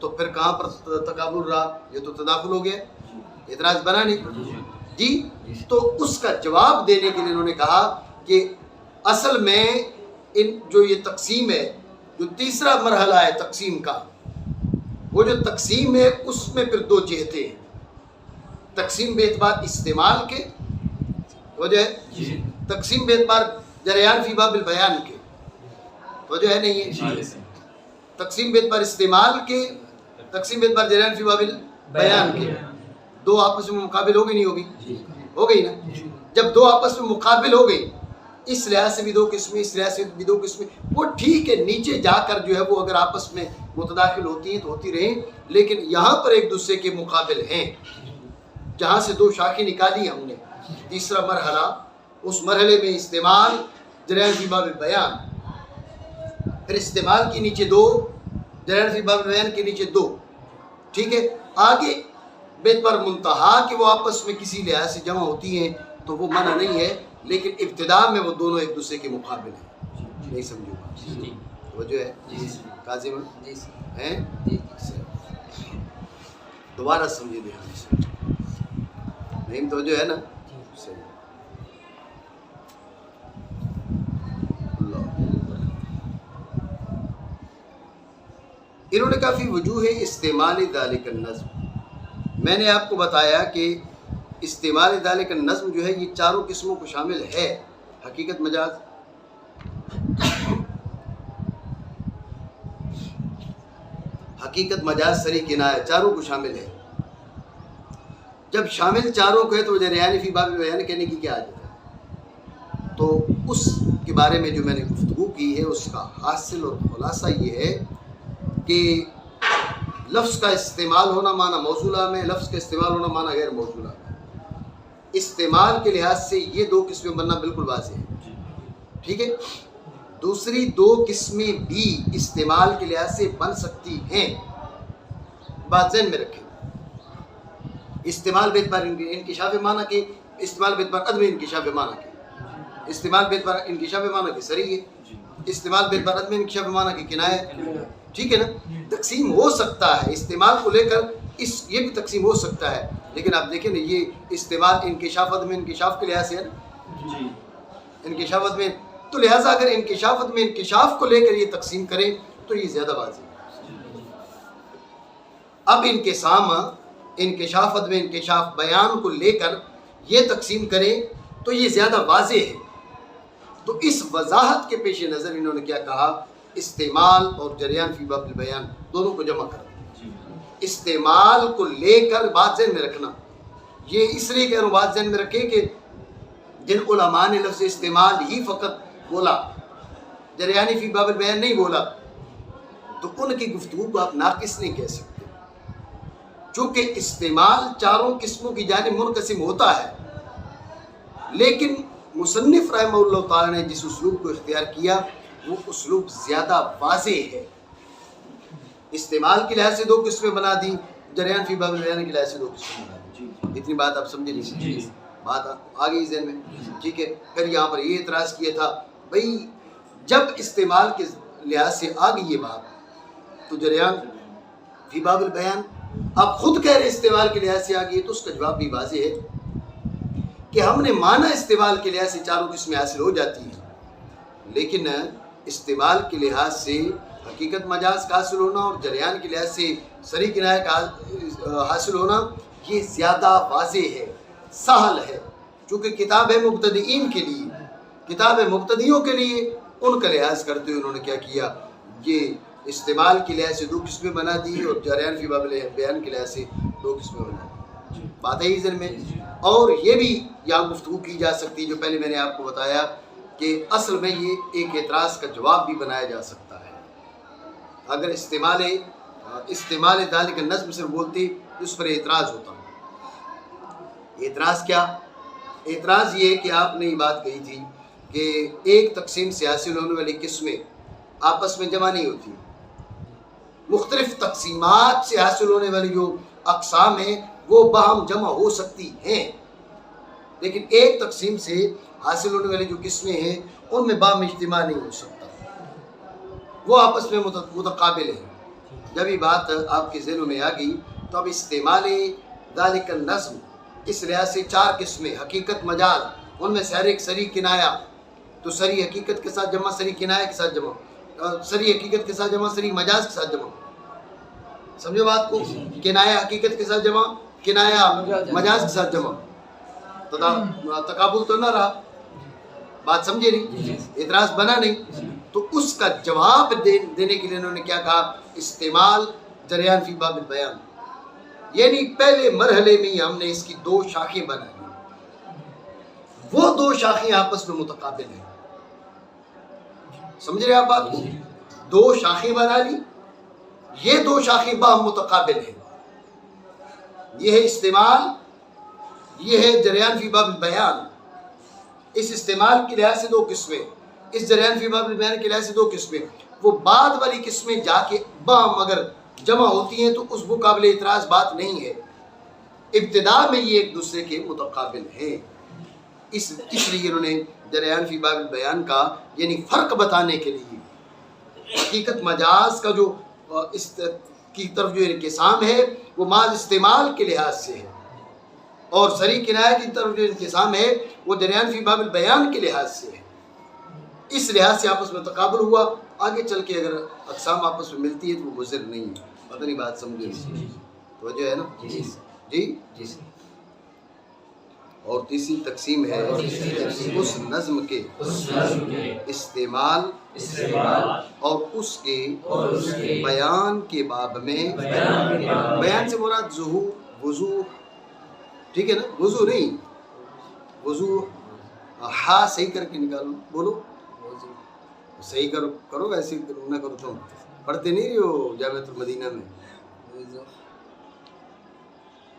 تو پھر کہاں پر تقابل رہا؟ یہ تو تداخل ہو گیا، اعتراض بنا نہیں؟ جی، تو اس کا جواب دینے کے لیے انہوں نے کہا کہ اصل میں جو یہ تقسیم ہے، جو تیسرا مرحلہ ہے تقسیم کا، وہ جو تقسیم ہے اس میں پھر دو جہتیں ہیں، تقسیم بے اعتبار استعمال کے، وجہ ہے تقسیم بے اعتبار جریان فی باب البیان کے، وجہ ہے نہیں ہے؟ تقسیم بے اعتبار استعمال کے، تقسیم بے اعتبار جریان فی باب البیان کے، دو آپس میں مقابل ہو گئی نہیں ہوگی؟ ہو گئی نا؟ جب دو آپس میں مقابل ہو گئی، اس لحاظ سے بھی دو قسمیں، اس لحاظ سے بھی دو قسمیں، وہ ٹھیک ہے، نیچے جا کر جو ہے وہ اگر آپس میں متداخل ہوتی ہیں تو ہوتی رہیں، لیکن یہاں پر ایک دوسرے کے مقابل ہیں، جہاں سے دو شاخیں نکالی ہم نے، تیسرا مرحلہ، اس مرحلے میں استعمال جریان فی باب البیان، پھر استعمال کے نیچے دو، جریان فی باب البیان کے نیچے دو، ٹھیک ہے؟ آگے بے اعتبار منتہا کہ وہ آپس میں کسی لحاظ سے جمع ہوتی ہیں تو وہ منع نہیں ہے، لیکن ابتدا میں وہ دونوں ایک دوسرے کے مقابل ہیں۔ نہیں سمجھو بات؟ وہ جو ہے قاضم ہیں، دوبارہ سمجھے دھیان سے، نہیں تو جو ہے نا؟ انہوں نے کہا فی وجوہ استعمال ذالک النظم، میں نے آپ کو بتایا کہ استعمال ذالک النظم جو ہے یہ چاروں قسموں کو شامل ہے، حقیقت مجاز، حقیقت مجاز، سری کنایہ، چاروں کو شامل ہے۔ جب شامل چاروں کو ہے تو جریان فی باب البیان کہنے کی کیا حاجت ہے؟ تو اس کے بارے میں جو میں نے گفتگو کی ہے اس کا حاصل اور خلاصہ یہ ہے کہ لفظ کا استعمال ہونا معنی موصولہ میں، لفظ کا استعمال ہونا معنی غیر موصولہ میں، استعمال کے لحاظ سے یہ دو قسمیں بننا بالکل واضح ہے، ٹھیک ہے۔ دوسری دو قسمیں بھی استعمال کے لحاظ سے بن سکتی ہیں، بات ذہن میں رکھیں۔ استعمال باعتبار انکشاف معنی کے، استعمال باعتبار عدم انکشاف معنی کے، استعمال باعتبار انکشاف معنی کے صریح ہے، استعمال باعتبار عدم انکشاف معنی کی کنایہ ہے، ٹھیک ہے نا۔ تقسیم ہو سکتا ہے استعمال کو لے کر، یہ بھی تقسیم ہو سکتا ہے، لیکن آپ دیکھیں نا یہ استعمال انکشاف عدم انکشاف کے لحاظ سے ہے نا، انکشاف عدم، تو لہٰذا اگر انکشاف عدم انکشاف کو لے کر یہ تقسیم کریں تو یہ زیادہ واضح ہے۔ اب انقسام انکشاف عدم انکشاف بیان کو لے کر یہ تقسیم کریں تو یہ زیادہ واضح ہے۔ تو اس وضاحت کے پیش نظر انہوں نے کیا کہا، استعمال اور جریان فی باب البیان دونوں کو جمع کر دیں۔ استعمال کو لے کر بات ذہن میں رکھنا، یہ اس لیے کہہ رہا ہوں بات ذہن میں رکھیں کہ جن علماء نے لفظ استعمال ہی فقط بولا، جریانی فی باب البیان نہیں بولا، تو ان کی گفتگو کو آپ ناقص نہیں کہہ سکتے، چونکہ استعمال چاروں قسموں کی جانب منقسم ہوتا ہے، لیکن مصنف رحمہ اللہ تعالیٰ نے جس اسلوب کو اختیار کیا وہ اسلوب زیادہ واضح ہے۔ استعمال کے لحاظ سے دو قسمیں بنا دی، جریان فی باب البیان کے لحاظ سے دو قسمیں بنا دی۔ اتنی بات آپ سمجھے نہیں؟ بات آ گئی ذہن میں، ٹھیک ہے۔ پھر یہاں پر یہ اعتراض کیا تھا، بھئی جب استعمال کے لحاظ سے آ گئی یہ بات تو جریان فی باب البیان، آپ خود کہہ رہے استعمال کے لحاظ سے آ گئی، تو اس کا جواب بھی واضح ہے کہ ہم نے معنی استعمال کے لحاظ سے چاروں قسمیں حاصل ہو جاتی ہیں، لیکن استعمال کے لحاظ سے حقیقت مجاز کا حاصل ہونا اور جریان کے لحاظ سے صریح کنایہ کا حاصل ہونا یہ زیادہ واضح ہے، سہل ہے، چونکہ کتاب ہے مبتدئین کے لیے، کتاب ہے مبتدیوں کے لیے، ان کا لحاظ کرتے ہوئے انہوں نے کیا کیا، یہ استعمال کے لحاظ سے دو قسمیں بنا دی اور جریان فی باب البیان کے لحاظ سے دو قسمیں بنا دی۔ بات ہے ذہن میں۔ اور یہ بھی یہاں گفتگو کی جا سکتی، جو پہلے میں نے آپ کو بتایا کہ اصل میں یہ ایک اعتراض کا جواب بھی بنایا جا سکتا ہے۔ اگر استعمال ذالک النظم سے بولتے اس پر اعتراض ہوتا۔ اعتراض کیا؟ اعتراض یہ کہ آپ نے یہ بات کہی تھی کہ ایک تقسیم سے حاصل ہونے والی قسمیں آپس میں جمع نہیں ہوتی، مختلف تقسیمات سے حاصل ہونے والی جو اقسام ہیں وہ باہم جمع ہو سکتی ہیں، لیکن ایک تقسیم سے حاصل ہونے والی جو قسمیں ہیں ان میں باہم اجتماع نہیں ہو سکتا، وہ آپس میں متقابل ہیں۔ جب یہ بات آپ کے ذہنوں میں آ گئی تو اب استعمال ذالک النظم اس لحاظ سے چار قسمیں، حقیقت مجاز، ان میں سے ہر ایک صریح کنایہ، تو صریح حقیقت کے ساتھ جمع، صریح کنایہ کے ساتھ جمع، صریح حقیقت کے ساتھ جمع، صریح مجاز کے ساتھ جمع، سمجھو بات کو، کنایہ حقیقت کے ساتھ جمع، کنایہ مجاز کے ساتھ جمع، تقابل تو نہ رہا، بات سمجھے نہیں، اعتراض بنا نہیں، تو اس کا جواب دینے کے لیے انہوں نے کیا کہا، استعمال جریان فی باب البیان، یعنی پہلے مرحلے میں ہی ہم نے اس کی دو شاخیں بنائی، وہ دو شاخیں آپس میں متقابل ہیں، سمجھ رہے آپ بات کو، دو شاخیں بنا لی، یہ دو شاخیں باہم متقابل ہیں، یہ ہے استعمال، یہ ہے جریان فی باب البیان۔ اس استعمال کے لحاظ سے دو قسمیں، اس جریان فی باب البیان کے لحاظ سے دو قسمیں، وہ بعد والی قسمیں جا کے باہم اگر جمع ہوتی ہیں تو اس کو قابل اعتراض بات نہیں ہے، ابتدا میں یہ ایک دوسرے کے متقابل ہیں، اس لیے انہوں نے جریان فی باب البیان کا یعنی فرق بتانے کے لیے حقیقت مجاز کا جو اس کی طرف جو انقسام ہے وہ محض استعمال کے لحاظ سے ہے، اور صریح کنایہ کی طرف جو انقسام ہے وہ جریان فی باب البیان کے لحاظ سے ہے، اس لحاظ سے آپس میں تقابل ہوا، آگے چل کے اگر اقسام آپس میں ملتی ہے تو وہ مضر نہیں ہے، پتہ نہیں بات سمجھے توجہ ہے نا جی۔ اور تیسری تقسیم ہے اس نظم کے استعمال اور اس کے بیان کے باب میں، بیان سے مراد ظہور، وضوح، ٹھیک ہے نا, وضو نہیں, وضو ہاں صحیح کر کے نکالو, بولو صحیح کرو ایسے نہ کرو. تم پڑھتے نہیں رہی ہو جامعۃ المدینہ میں,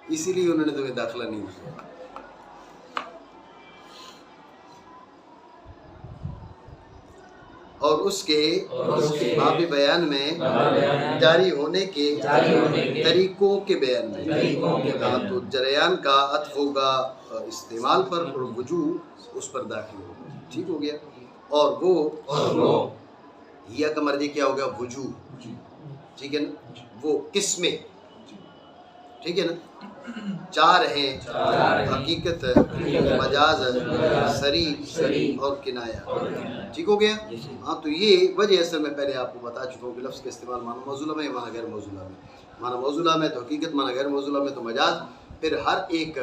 اسی لیے انہوں نے تمہیں داخلہ نہیں دیا. اور اس کے باب بیان میں جاری ہونے کے طریقوں کے بیان میں. تو جریان کا عطف ہوگا استعمال پر اور وجوہ اس پر داخل ہوگا. ٹھیک ہو گیا. اور وہ یا کا مرجع کیا ہوگا؟ وجوہ. ٹھیک ہے نا, وہ قسمیں. ٹھیک ہے نا, چار ہیں, حقیقت, مجاز, صریح اور کنایہ. ٹھیک ہو گیا. ہاں تو یہ وجہ اصل میں پہلے آپ کو بتا چکا ہوں کہ لفظ کا استعمال معنی موصولہ میں, معنی غیر موصولہ میں. معنی موصولہ میں تو حقیقت, معنی غیر موصولہ میں تو مجاز. پھر ہر ایک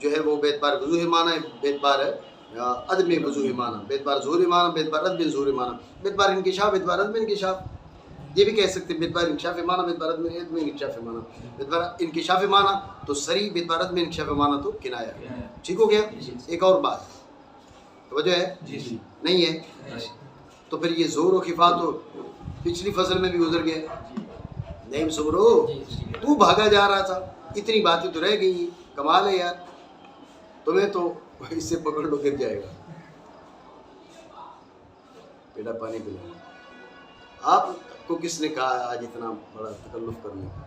جو ہے وہ بیتبار وضوح معنی, بیتبار عدم وضوح معنی, بیتبار ظہور معنی, بیتبار عدم ظہور معنی, بیتبار انکشاف, بیتبار عدم انکشاف. یہ بھی کہہ سکتے ہیں بیتبار انکشاف معنی, بیتبار عدم انکشاف معنی. بیتبار انکشاف معنی تو صریح, بیتبار عدم انکشاف معنی تو کنایہ. ٹھیک ہو گیا. ایک اور بات توجہ ہے نہیں ہے, تو پھر یہ ظہور و خفا تو پچھلی فصل میں بھی گزر گیا. نہیں صبرو, تو بھاگا جا رہا تھا, اتنی باتیں تو رہ گئی. کمال ہے یار, تمہیں تو اس سے پکڑ لو گر جائے گا. بیٹا پانی پلانا. آپ کو کس نے کہا آج اتنا بڑا تکلف کرنے کا؟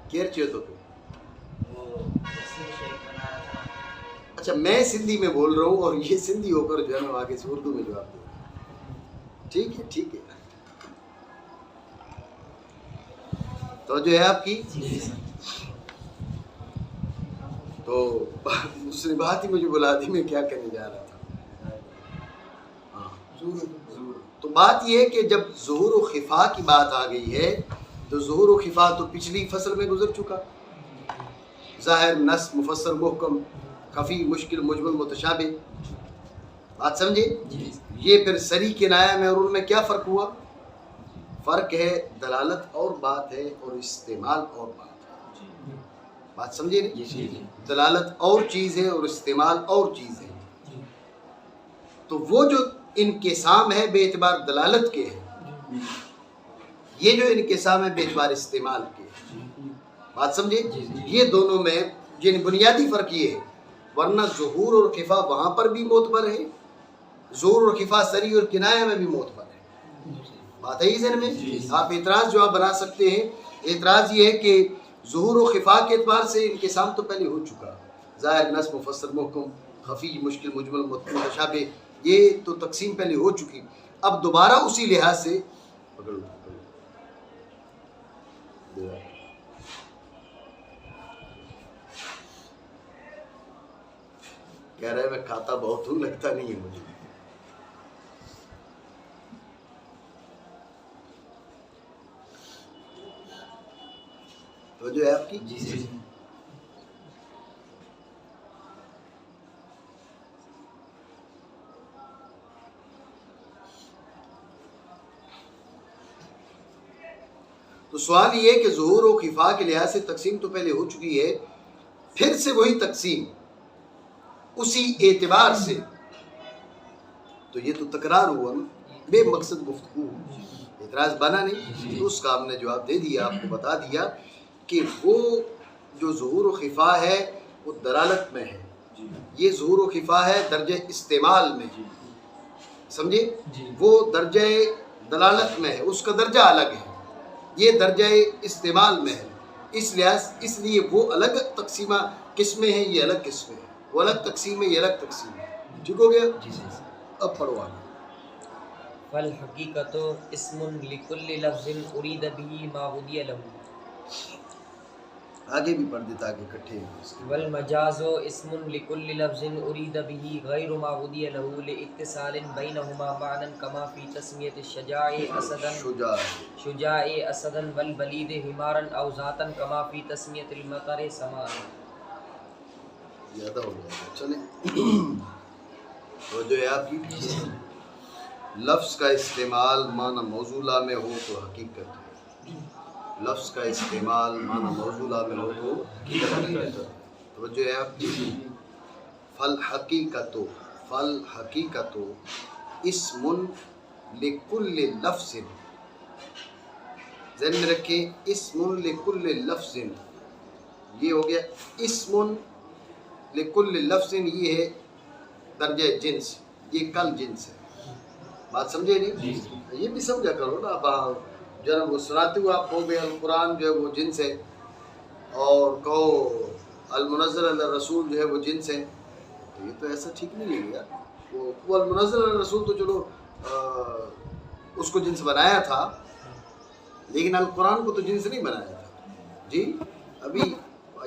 کیئر چاہیے تو اچھا میں سندھی میں بول رہا ہوں اور یہ سندھی ہو کر جو ہے نا آگے سے اردو میں جواب دے رہا ہوں. ٹھیک ہے ٹھیک ہے. تو جو ہے آپ کی تو دوسری بات ہی مجھے بلا دی, میں کیا کرنے جا رہا تھا. تو بات یہ ہے کہ جب ظہور و خفا کی بات آ گئی ہے تو ظہور و خفا تو پچھلی فصل میں گزر چکا. ظاہر, نص, مفسر, محکم, خفی, مشکل, مجمل, متشابہ. بات سمجھے. یہ پھر صریح کنایہ میں اور ان میں کیا فرق ہوا؟ فرق ہے دلالت اور بات ہے اور استعمال اور بات ہے. بات سمجھے نہیں؟ دلالت اور چیز ہے اور استعمال اور چیز ہے. تو وہ جو انقسام ہے بے اعتبار دلالت کے ہے, یہ جو انقسام ہے بے اعتبار استعمال کے. بات سمجھے. یہ دونوں میں یعنی بنیادی فرق یہ ہے, ورنہ ظہور اور خفا وہاں پر بھی معتبر ہے, ظہور اور خفا صریح اور کنایہ میں بھی معتبر ہے. بات ہے ذہن میں. آپ اعتراض جو آپ بنا سکتے ہیں, اعتراض یہ ہے کہ ظہور و خفا کے اعتبار سے انقسام تو پہلے ہو چکا. ظاہر, نص, مفسر, محکم, خفی, مشکل, مجمل, متشابہ, یہ تو تقسیم پہلے ہو چکی. اب دوبارہ اسی لحاظ سے پکڑ کہہ رہے میں کھاتا بہت ہوں, لگتا نہیں ہے مجھے. تو جو ہے آپ کی تو سوال یہ ہے کہ ظہور و خفا کے لحاظ سے تقسیم تو پہلے ہو چکی ہے, پھر سے وہی تقسیم اسی اعتبار سے, تو یہ تو تکرار ہوا نا, بے مقصد گفتگو. اعتراض بنا نہیں, تو اس کا ہم نے جواب دے دیا, آپ کو بتا دیا کہ وہ جو ظہور و خفا ہے وہ دلالت میں ہے, یہ ظہور و خفا ہے درجہ استعمال میں. سمجھے. وہ درجہ دلالت میں ہے, اس کا درجہ الگ ہے, یہ درجہ استعمال میں ہے. اس لیے وہ الگ تقسیمہ قسمیں ہیں, یہ الگ قسمیں ہیں. وہ الگ تقسیم ہے, یہ الگ تقسیم ہے. ٹھیک ہو گیا. اب پڑھو آگے.
فالحقیقت اسم لکل لفظ ارید به ما ودی له.
آگے بھی پڑھ دیتا آگے اکٹھے.
والمجاز اسم لکل لفظ ارید به غیر ما ودی له لاتصال بینهما معنی کما فی تسمیۃ الشجاع شجاع اسدا والبلید حمارا او ذاتا کما فی تسمیۃ المطر سماء.
زیادہ ہو گیا. چلیں تو جو ہے آپ کی لفظ کا استعمال معنی موصولہ میں ہو تو حقیقت ہے, لفظ کا استعمال معنی موصولہ میں ہو تو حقیقت ہے. توجہ ہے آپ کی. فالحقیقت اسم لکل لفظ، ذہن میں رکھیں اسم لکل لفظ، یہ ہو گیا اسم لکل لفظ، یہ ہے درجہ جنس، یہ کل جنس ہے. بات سمجھے نہیں؟ یہ بھی سمجھا کرو نا. اب جو ہے وہ سناتے ہوئے آپ کو بھی القرآن جو ہے وہ جنس ہے، اور کہو المنزل علی الرسول جو ہے وہ جنس ہے، تو یہ تو ایسا ٹھیک نہیں ہے یار. وہ المنزل علی الرسول تو چلو اس کو جنس بنایا تھا، لیکن القرآن کو تو جنس نہیں بنایا تھا. جی ابھی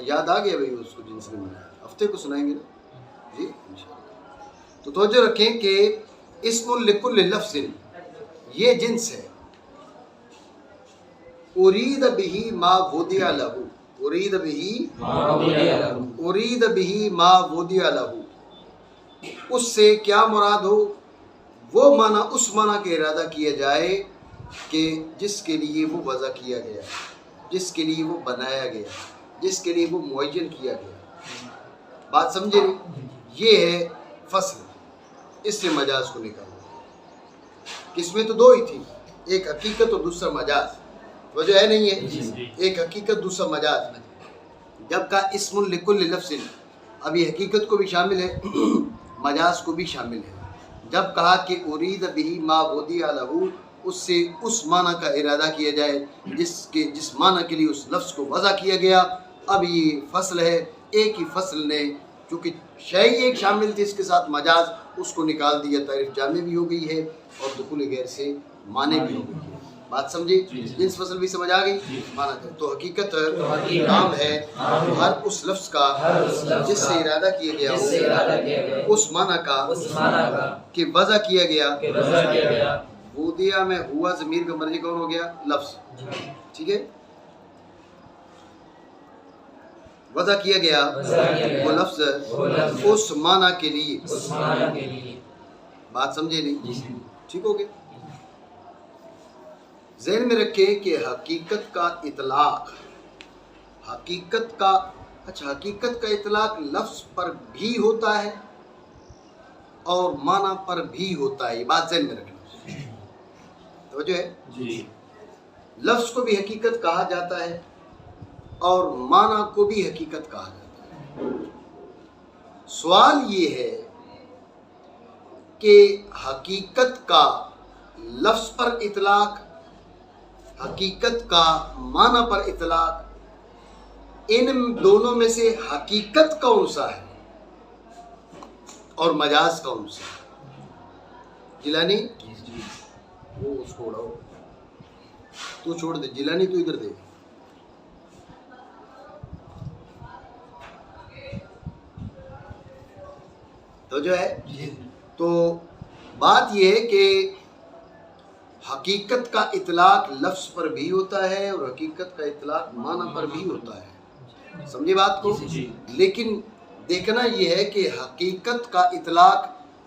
یاد آ گیا بھائی اس کو جنس نہیں بنایا، ہفتے کو سنائیں گے نا جی انشاءاللہ. تو توجہ رکھیں کہ اسم لکل لفظ یہ جنس ہے. ارید بہ ما وضع لہ، ارید بہ ما وضع لہ، اس سے کیا مراد ہو، وہ معنی اس معنی کا ارادہ کیا جائے کہ جس کے لیے وہ وضع کیا گیا، جس کے لیے وہ بنایا گیا، جس کے لیے وہ معین کیا گیا. بات سمجھے نہیں؟ یہ ہے فصل. اس سے مجاز کو نکالنا. کس میں تو دو ہی تھی، ایک حقیقت اور دوسرا مجاز. وجہ ہے نہیں ہے، ایک حقیقت دوسرا مجاز. جب کا اسم لکل لفظ، اب یہ حقیقت کو بھی شامل ہے مجاز کو بھی شامل ہے. جب کہا کہ ارید بہ ما وضع لہ، اس سے اس معنی کا ارادہ کیا جائے جس معنی کے لیے اس لفظ کو وضع کیا گیا. اب یہ فصل ہے، ایک ہی فصل نے چونکہ شیء ایک شامل تھی، اس کے ساتھ مجاز اس کو نکال دیا. تعریف جامع بھی ہو گئی ہے اور دخول غیر سے معنی بھی ہو گئی ہے. بات سمجھے؟ جنس فصل بھی سمجھ آ گئی. معنی تو حقیقت نام ہے ہر اس لفظ کا جس سے ارادہ کیا گیا ہو، اس معنی کا کہ وضع کیا گیا. وضع میں ہوا ضمیر کا مرجع کون ہو گیا؟ لفظ. ٹھیک ہے، وضع کیا گیا وہ لفظ اس معنی کے لیے. بات سمجھے نہیں؟ ٹھیک ہو گیا. ذہن میں رکھیں کہ حقیقت کا اطلاق، حقیقت کا اطلاق لفظ پر بھی ہوتا ہے اور معنی پر بھی ہوتا ہے. یہ بات ذہن میں رکھنا. توجہ ہے؟ لفظ کو بھی حقیقت کہا جاتا ہے اور معنی کو بھی حقیقت کہا جاتا ہے. سوال یہ ہے کہ حقیقت کا لفظ پر اطلاق، حقیقت کا معنی پر اطلاق، ان دونوں میں سے حقیقت کون سا ہے اور مجاز کون سا ہے؟ جیلانی وہ اس کو اڑاؤ، تو چھوڑ دے. جیلانی تو ادھر دے. تو جو ہے تو بات یہ ہے کہ حقیقت کا اطلاق لفظ پر بھی ہوتا ہے اور حقیقت کا اطلاق معنی پر بھی ہوتا ہے. سمجھے بات کو؟ لیکن دیکھنا یہ ہے کہ حقیقت کا اطلاق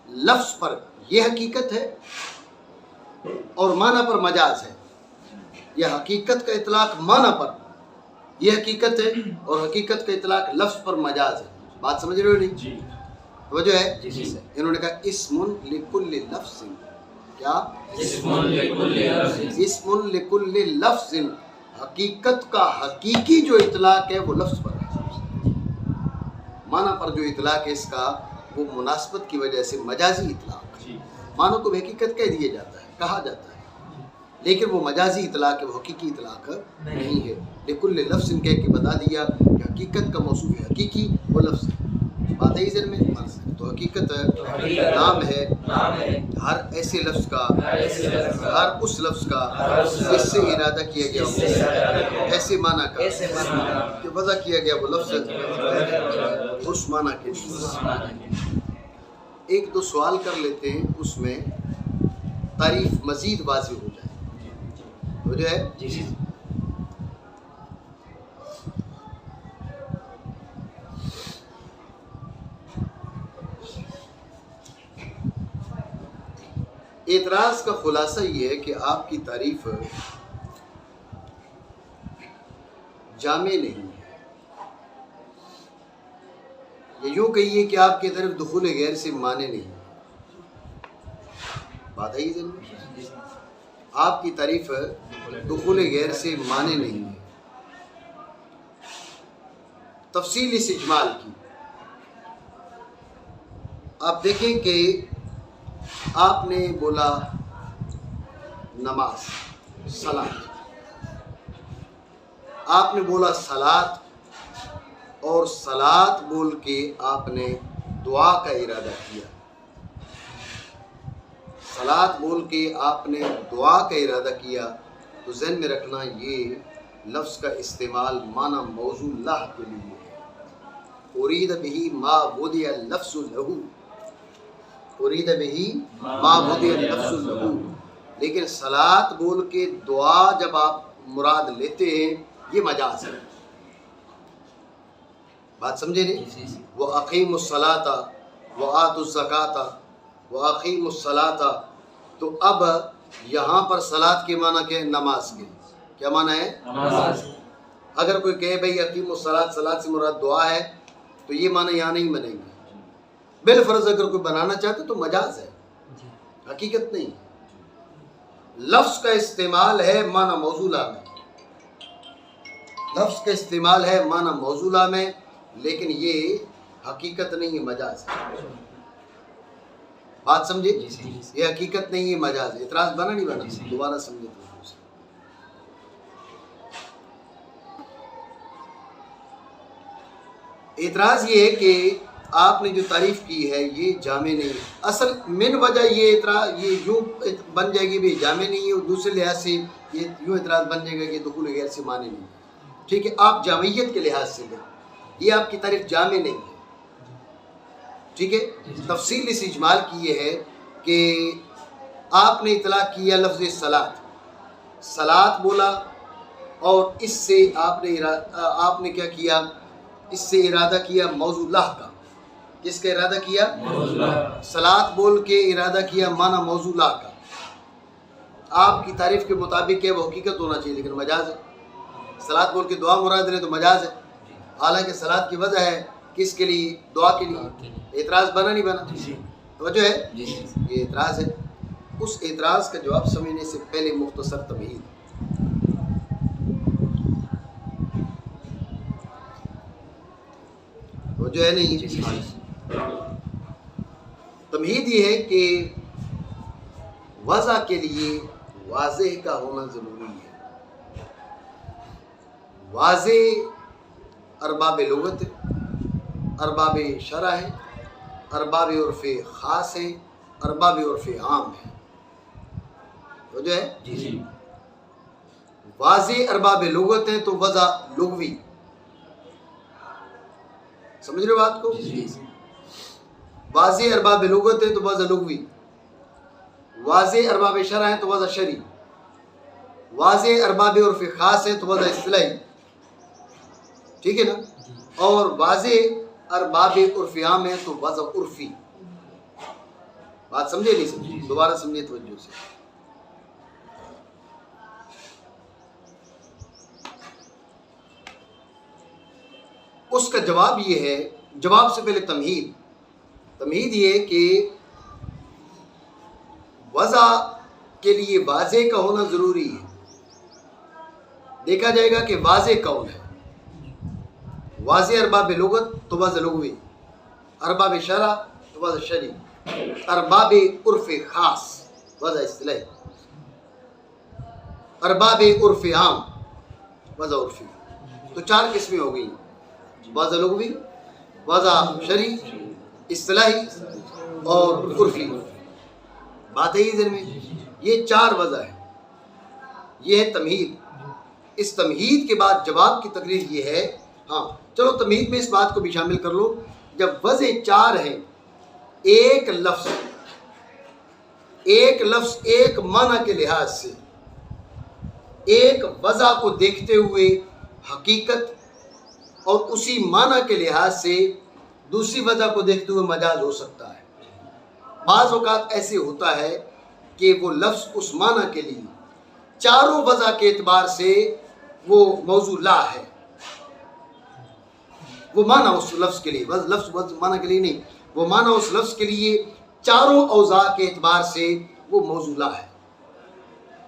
لفظ پر یہ حقیقت ہے اور معنی پر مجاز ہے، یا حقیقت کا اطلاق معنی پر یہ حقیقت ہے اور حقیقت کا اطلاق لفظ پر مجاز ہے. بات سمجھ رہے ہو نہیں؟ وجہ ہے انہوں نے کہا اسم لکل لفظ. کیا؟ اسم لکل لفظ، حقیقت کا حقیقی جو اطلاق ہے وہ لفظ پر ہے. معنی پر جو اطلاق ہے اس کا وہ مناسبت کی وجہ سے مجازی اطلاق. معنی کو حقیقت کہہ دیا جاتا ہے، کہا جاتا ہے، لیکن وہ مجازی اطلاق ہے، وہ حقیقی اطلاق نہیں ہے. لکل لفظ کہہ کے بتا دیا کہ حقیقت کا موصوف ہے حقیقی وہ لفظ. بات ہے ذہن میں. تو حقیقت نام ہے ہر ایسے لفظ کا، ہر اس لفظ کا جس سے ارادہ کیا گیا ہو، ایسے معنی کا کہ وضع کیا گیا وہ لفظ اس معنی کے لیے. ایک دو سوال کر لیتے ہیں، اس میں تعریف مزید واضح ہو جائے. ہو جائے؟ اعتراض کا خلاصہ یہ ہے کہ آپ کی تعریف جامع نہیں ہے. یہ یوں کہیے کہ آپ کی طرف دخول غیر سے معنی نہیں. بات ہے یہ آپ کی تعریف دخول غیر سے معنی نہیں ہے. تفصیل اس اجمال کی آپ دیکھیں کہ آپ نے بولا نماز صلاۃ، آپ نے بولا صلاۃ، اور صلاۃ بول کے آپ نے دعا کا ارادہ کیا. صلاۃ بول کے آپ نے دعا کا ارادہ کیا تو ذہن میں رکھنا یہ لفظ کا استعمال معنی موضوع اللہ کے لیے ہے. ارید بہ ما وضع اللفظ لہ، ارید بہ ما وضع اللفظ لہ. لیکن صلاۃ بول کے دعا جب آپ مراد لیتے ہیں یہ مجاز ہے. بات سمجھے نہیں؟ وَأَقِيمُوا الصَّلَاةَ وَآتُوا الزَّكَاةَ وَأَقِيمُوا الصَّلَاةَ. تو اب یہاں پر صلاۃ کے معنی کیا ہے؟ نماز کے. کیا معنی ہے؟ نماز. اگر کوئی کہے بھئی اقیم الصلاۃ، صلاۃ سے مراد دعا ہے، تو یہ معنی یہاں نہیں بنیں گے. بالفرض اگر کوئی بنانا چاہتے تو مجاز ہے، حقیقت نہیں. لفظ کا استعمال ہے معنی موصولہ میں، لفظ کا استعمال ہے معنی موصولہ میں، لیکن یہ حقیقت نہیں ہے، مجاز ہے. بات سمجھے؟ یہ حقیقت نہیں ہے، مجاز ہے. اعتراض بنا نہیں بنا؟ دوبارہ سمجھے. اعتراض یہ ہے کہ آپ نے جو تعریف کی ہے یہ جامع نہیں. اصل من وجہ یہ اعتراض یہ یوں بن جائے گی بھی جامع نہیں ہے، اور دوسرے لحاظ سے یہ یوں اعتراض بن جائے گا کہ دخول غیر سے معنی نہیں. ٹھیک ہے، آپ جامعیت کے لحاظ سے لیں، یہ آپ کی تعریف جامع نہیں ہے. ٹھیک ہے. تفصیل اس اجمال کی یہ ہے کہ آپ نے اطلاق کیا لفظ صلاۃ، صلاۃ بولا، اور اس سے آپ نے کیا کیا؟ اس سے ارادہ کیا موضوع اللہ کا. کس کا ارادہ کیا؟ صلاۃ بول کے ارادہ کیا معنی موضوع اللہ کا. آپ کی تعریف کے مطابق کہ وہ حقیقت ہونا چاہیے لیکن مجاز ہے. صلاۃ بول کے دعا مراد لے تو مجاز ہے، حالانکہ صلاۃ کی وجہ ہے کس کے لیے؟ دعا کے لیے. اعتراض بنا نہیں بنا؟ توجہ ہے؟ یہ اعتراض ہے. اس اعتراض کا جواب سمجھنے سے پہلے مختصر تمہید. توجہ ہے نہیں؟ تمہید یہ ہے کہ وضع کے لیے واضح کا ہونا ضروری ہے. واضح ارباب لغت، ارباب شرع ہے، ارباب عرف خاص ہیں، ارباب عرف عام ہیں. توجہ ہے؟ واضح ارباب لغت ہیں تو وضع لغوی. سمجھ رہے بات کو؟ واضح ارباب لغت ہے تو وضع لغوی، واضح ارباب شرع ہے تو وضع شرعی، واضح ارباب عرف خاص ہے تو وضع اصطلاحی. ٹھیک ہے نا؟ اور واضح ارباب عرف عام ہے تو وضع عرفی. بات سمجھے نہیں سمجھے؟ دوبارہ سمجھے توجہ سے. اس کا جواب یہ ہے، جواب سے پہلے تمہید. تمہید یہ کہ وضع کے لیے واضح کا ہونا ضروری ہے. دیکھا جائے گا کہ واضح کون ہے. واضح ارباب لغت تو وضع لغوی، ارباب شرع تو وضع شرعی، ارباب عرف خاص وضع اصطلاحی، ارباب عرف عام وضع عرفی. تو 4 قسمیں ہو گئی، وضع لغوی، وضع شرعی، اصطلاحی اور عرفی. بات ہے یہ ذہن میں؟ یہ 4 وضع ہے. یہ ہے تمہید. اس تمہید کے بعد جواب کی تقریر یہ ہے. ہاں چلو تمہید میں اس بات کو بھی شامل کر لو. جب وضع 4 ہیں، ایک لفظ ایک معنی کے لحاظ سے، ایک وضع کو دیکھتے ہوئے حقیقت، اور اسی معنی کے لحاظ سے دوسری وضع کو دیکھتے ہوئے مجاز ہو سکتا ہے. بعض اوقات ایسے ہوتا ہے کہ وہ لفظ اس معنی کے لیے چاروں وضع کے اعتبار سے وہ موضوع لا ہے. وہ معنی اس لفظ کے لیے، لفظ معنی کے لیے نہیں، وہ معنی اس لفظ کے لیے چاروں اوضاع کے اعتبار سے وہ موصولہ ہے،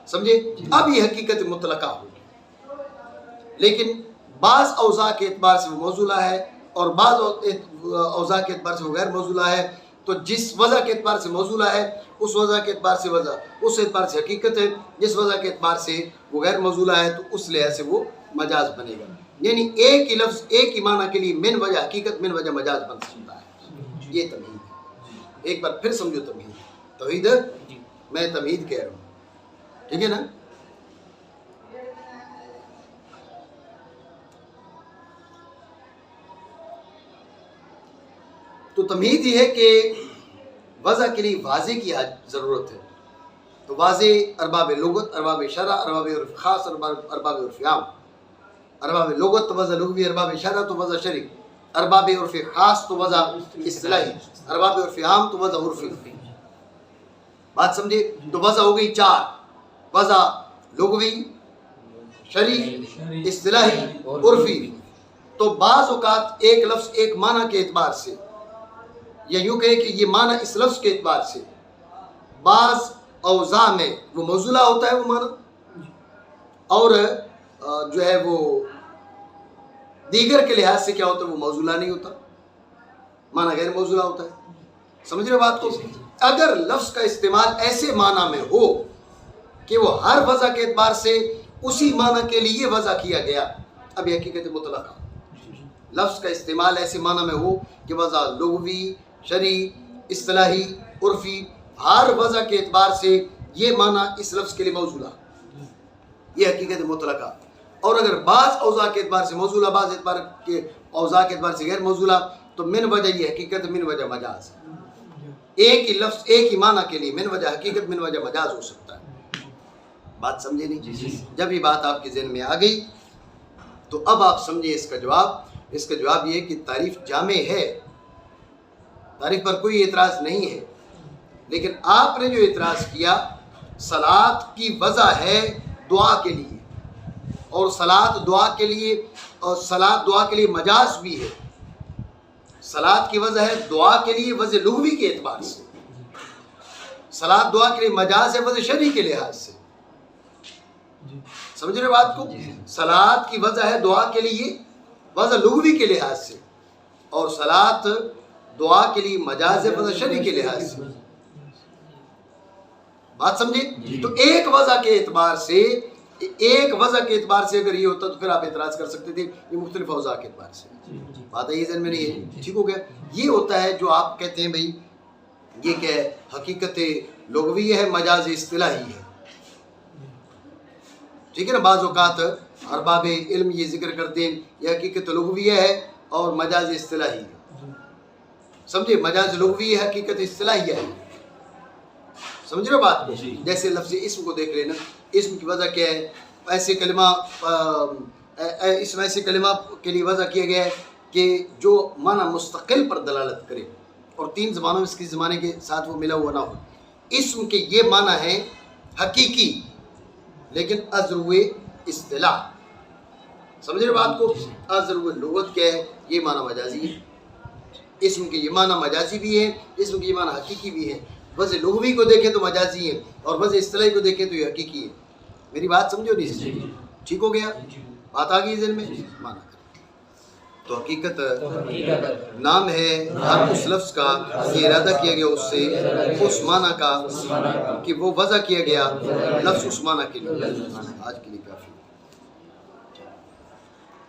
سمجھے؟ اب یہ حقیقت مطلقہ ہوگی، لیکن بعض اوضاع کے اعتبار سے وہ موصولہ ہے اور بعض اوضاع کے اعتبار سے وہ غیر موصولہ ہے۔ تو جس وضع کے اعتبار سے موصولہ ہے اس وضع کے اعتبار سے وضع، اس اعتبار سے حقیقت ہے، جس وضع کے اعتبار سے وہ غیر موصولہ ہے تو اس لحاظ سے وہ مجاز بنے گا۔ یعنی ایک ہی لفظ ایک ہی معنی کے لیے من وجہ حقیقت من وجہ مجاز بن سکتا ہے، یہ تمہید ہے۔ ایک بار پھر سمجھو تمہید، توحید میں تمہید کہہ رہا ہوں، ٹھیک ہے نا؟ تو تمہید یہ ہے کہ وضع کے لیے واضح کی ضرورت ہے، تو واضح ارباب لغت، ارباب شرع، ارباب عرف خاص، ارباب عرف عام۔ ارباب لغت تو وضع لغوی، ارباب شرع تو وضع شرعی، ارباب عرف خاص تو وضع اصطلاحی، ارباب عرف عام تو وضع عرفی۔ بات سمجھے؟ تو وضع ہو گئی چار، وضع لغوی، شرعی، اصطلاحی، عرفی۔ تو بعض اوقات ایک لفظ ایک معنی کے اعتبار سے، یا یوں کہے کہ یہ معنی اس لفظ کے اعتبار سے بعض اوضاع میں وہ موصولہ ہوتا ہے وہ معنی، اور جو ہے وہ دیگر کے لحاظ سے کیا ہوتا ہے وہ موصولہ نہیں ہوتا، معنی غیر موصولہ ہوتا ہے۔ سمجھ رہے بات کو؟ اگر لفظ کا استعمال ایسے معنی میں ہو کہ وہ ہر وضع کے اعتبار سے اسی معنی کے لیے وضع کیا گیا، اب یہ حقیقت مطلقہ، لفظ کا استعمال ایسے معنی میں ہو کہ وضع لغوی، شرعی، اصطلاحی، عرفی، ہر وضع کے اعتبار سے یہ معنی اس لفظ کے لیے موصولہ، یہ حقیقت مطلقہ۔ اور اگر بعض اوضاع کے اعتبار سے موصولہ، بعض اعتبار کے اوضاع کے اعتبار سے غیر موصولہ، تو من وجہ یہ حقیقت، من وجہ مجاز ہے۔ ایک ہی لفظ ایک ہی معنی کے لیے من وجہ حقیقت، من وجہ مجاز ہو سکتا ہے۔ بات سمجھے نہیں؟ جب یہ بات آپ کے ذہن میں آ گئی تو اب آپ سمجھیں اس کا جواب۔ اس کا جواب یہ ہے کہ تعریف جامع ہے، تعریف پر کوئی اعتراض نہیں ہے، لیکن آپ نے جو اعتراض کیا صلاۃ کی وضع ہے دعا کے لیے، اور صلاۃ دعا کے لیے، اور صلاۃ دعا کے لیے مجاز بھی ہے۔ صلاۃ کی وضع ہے دعا کے لیے وضع لغوی کے اعتبار سے، صلاۃ دعا کے لیے مجاز ہے وضع شرعی کے لحاظ سے۔ سمجھ رہے بات کو؟ صلاۃ کی وضع ہے دعا کے لیے وضع لغوی کے لحاظ سے، اور صلاۃ دعا کے لیے مجاز ہے وضع شرعی کے لحاظ سے۔ بات سمجھے؟ تو ایک وضع کے اعتبار سے، ایک وضع کے اعتبار سے اگر یہ ہوتا تو پھر آپ اعتراض کر سکتے تھے، یہ مختلف اوضاع کے اعتبار سے۔ بات ہے یہ ذہن میں نہیں ہے؟ ٹھیک ہو گیا؟ یہ ہوتا ہے جو آپ کہتے ہیں بھائی یہ کیا ہے، حقیقت لغوی ہے، مجاز اصطلاحی ہے، ٹھیک ہے نا؟ بعض اوقات ارباب علم یہ ذکر کرتے ہیں یہ حقیقت لغوی ہے اور مجاز اصطلاحی ہے، سمجھے؟ مجاز لغوی ہے، حقیقت اصطلاحی ہے، سمجھ رہے بات کو؟ جیسے لفظ اسم کو دیکھ لینا، اسم کی وضع کیا ہے؟ ایسے کلمہ، اسم ایسے کلمہ کے لیے وضع کیا گیا ہے کہ جو معنی مستقل پر دلالت کرے اور تین زبانوں میں اس کی زمانے کے ساتھ وہ ملا ہوا نہ ہو۔ اسم کے یہ معنی ہے حقیقی لیکن ازرو اصطلاح، سمجھ رہے بات کو؟ ازرو لغت کیا ہے؟ یہ معنی مجازی ہے، اسم کے یہ معنی مجازی بھی ہے، اسم کے یہ معنی حقیقی بھی ہے۔ وضع لغوی کو دیکھیں تو مجازی ہے اور وضع اصطلاحی کو دیکھیں تو یہ حقیقی ہے۔ میری بات سمجھو نہیں؟ ٹھیک ہو گیا؟ بات آ گئی ذہن میں؟ معنی تو حقیقت نام ہے ہر اس لفظ کا کہ ارادہ کیا گیا اس سے اس معنی کا کہ وہ وضع کیا گیا لفظ اس معنی کے لیے۔ آج کے لیے کافی۔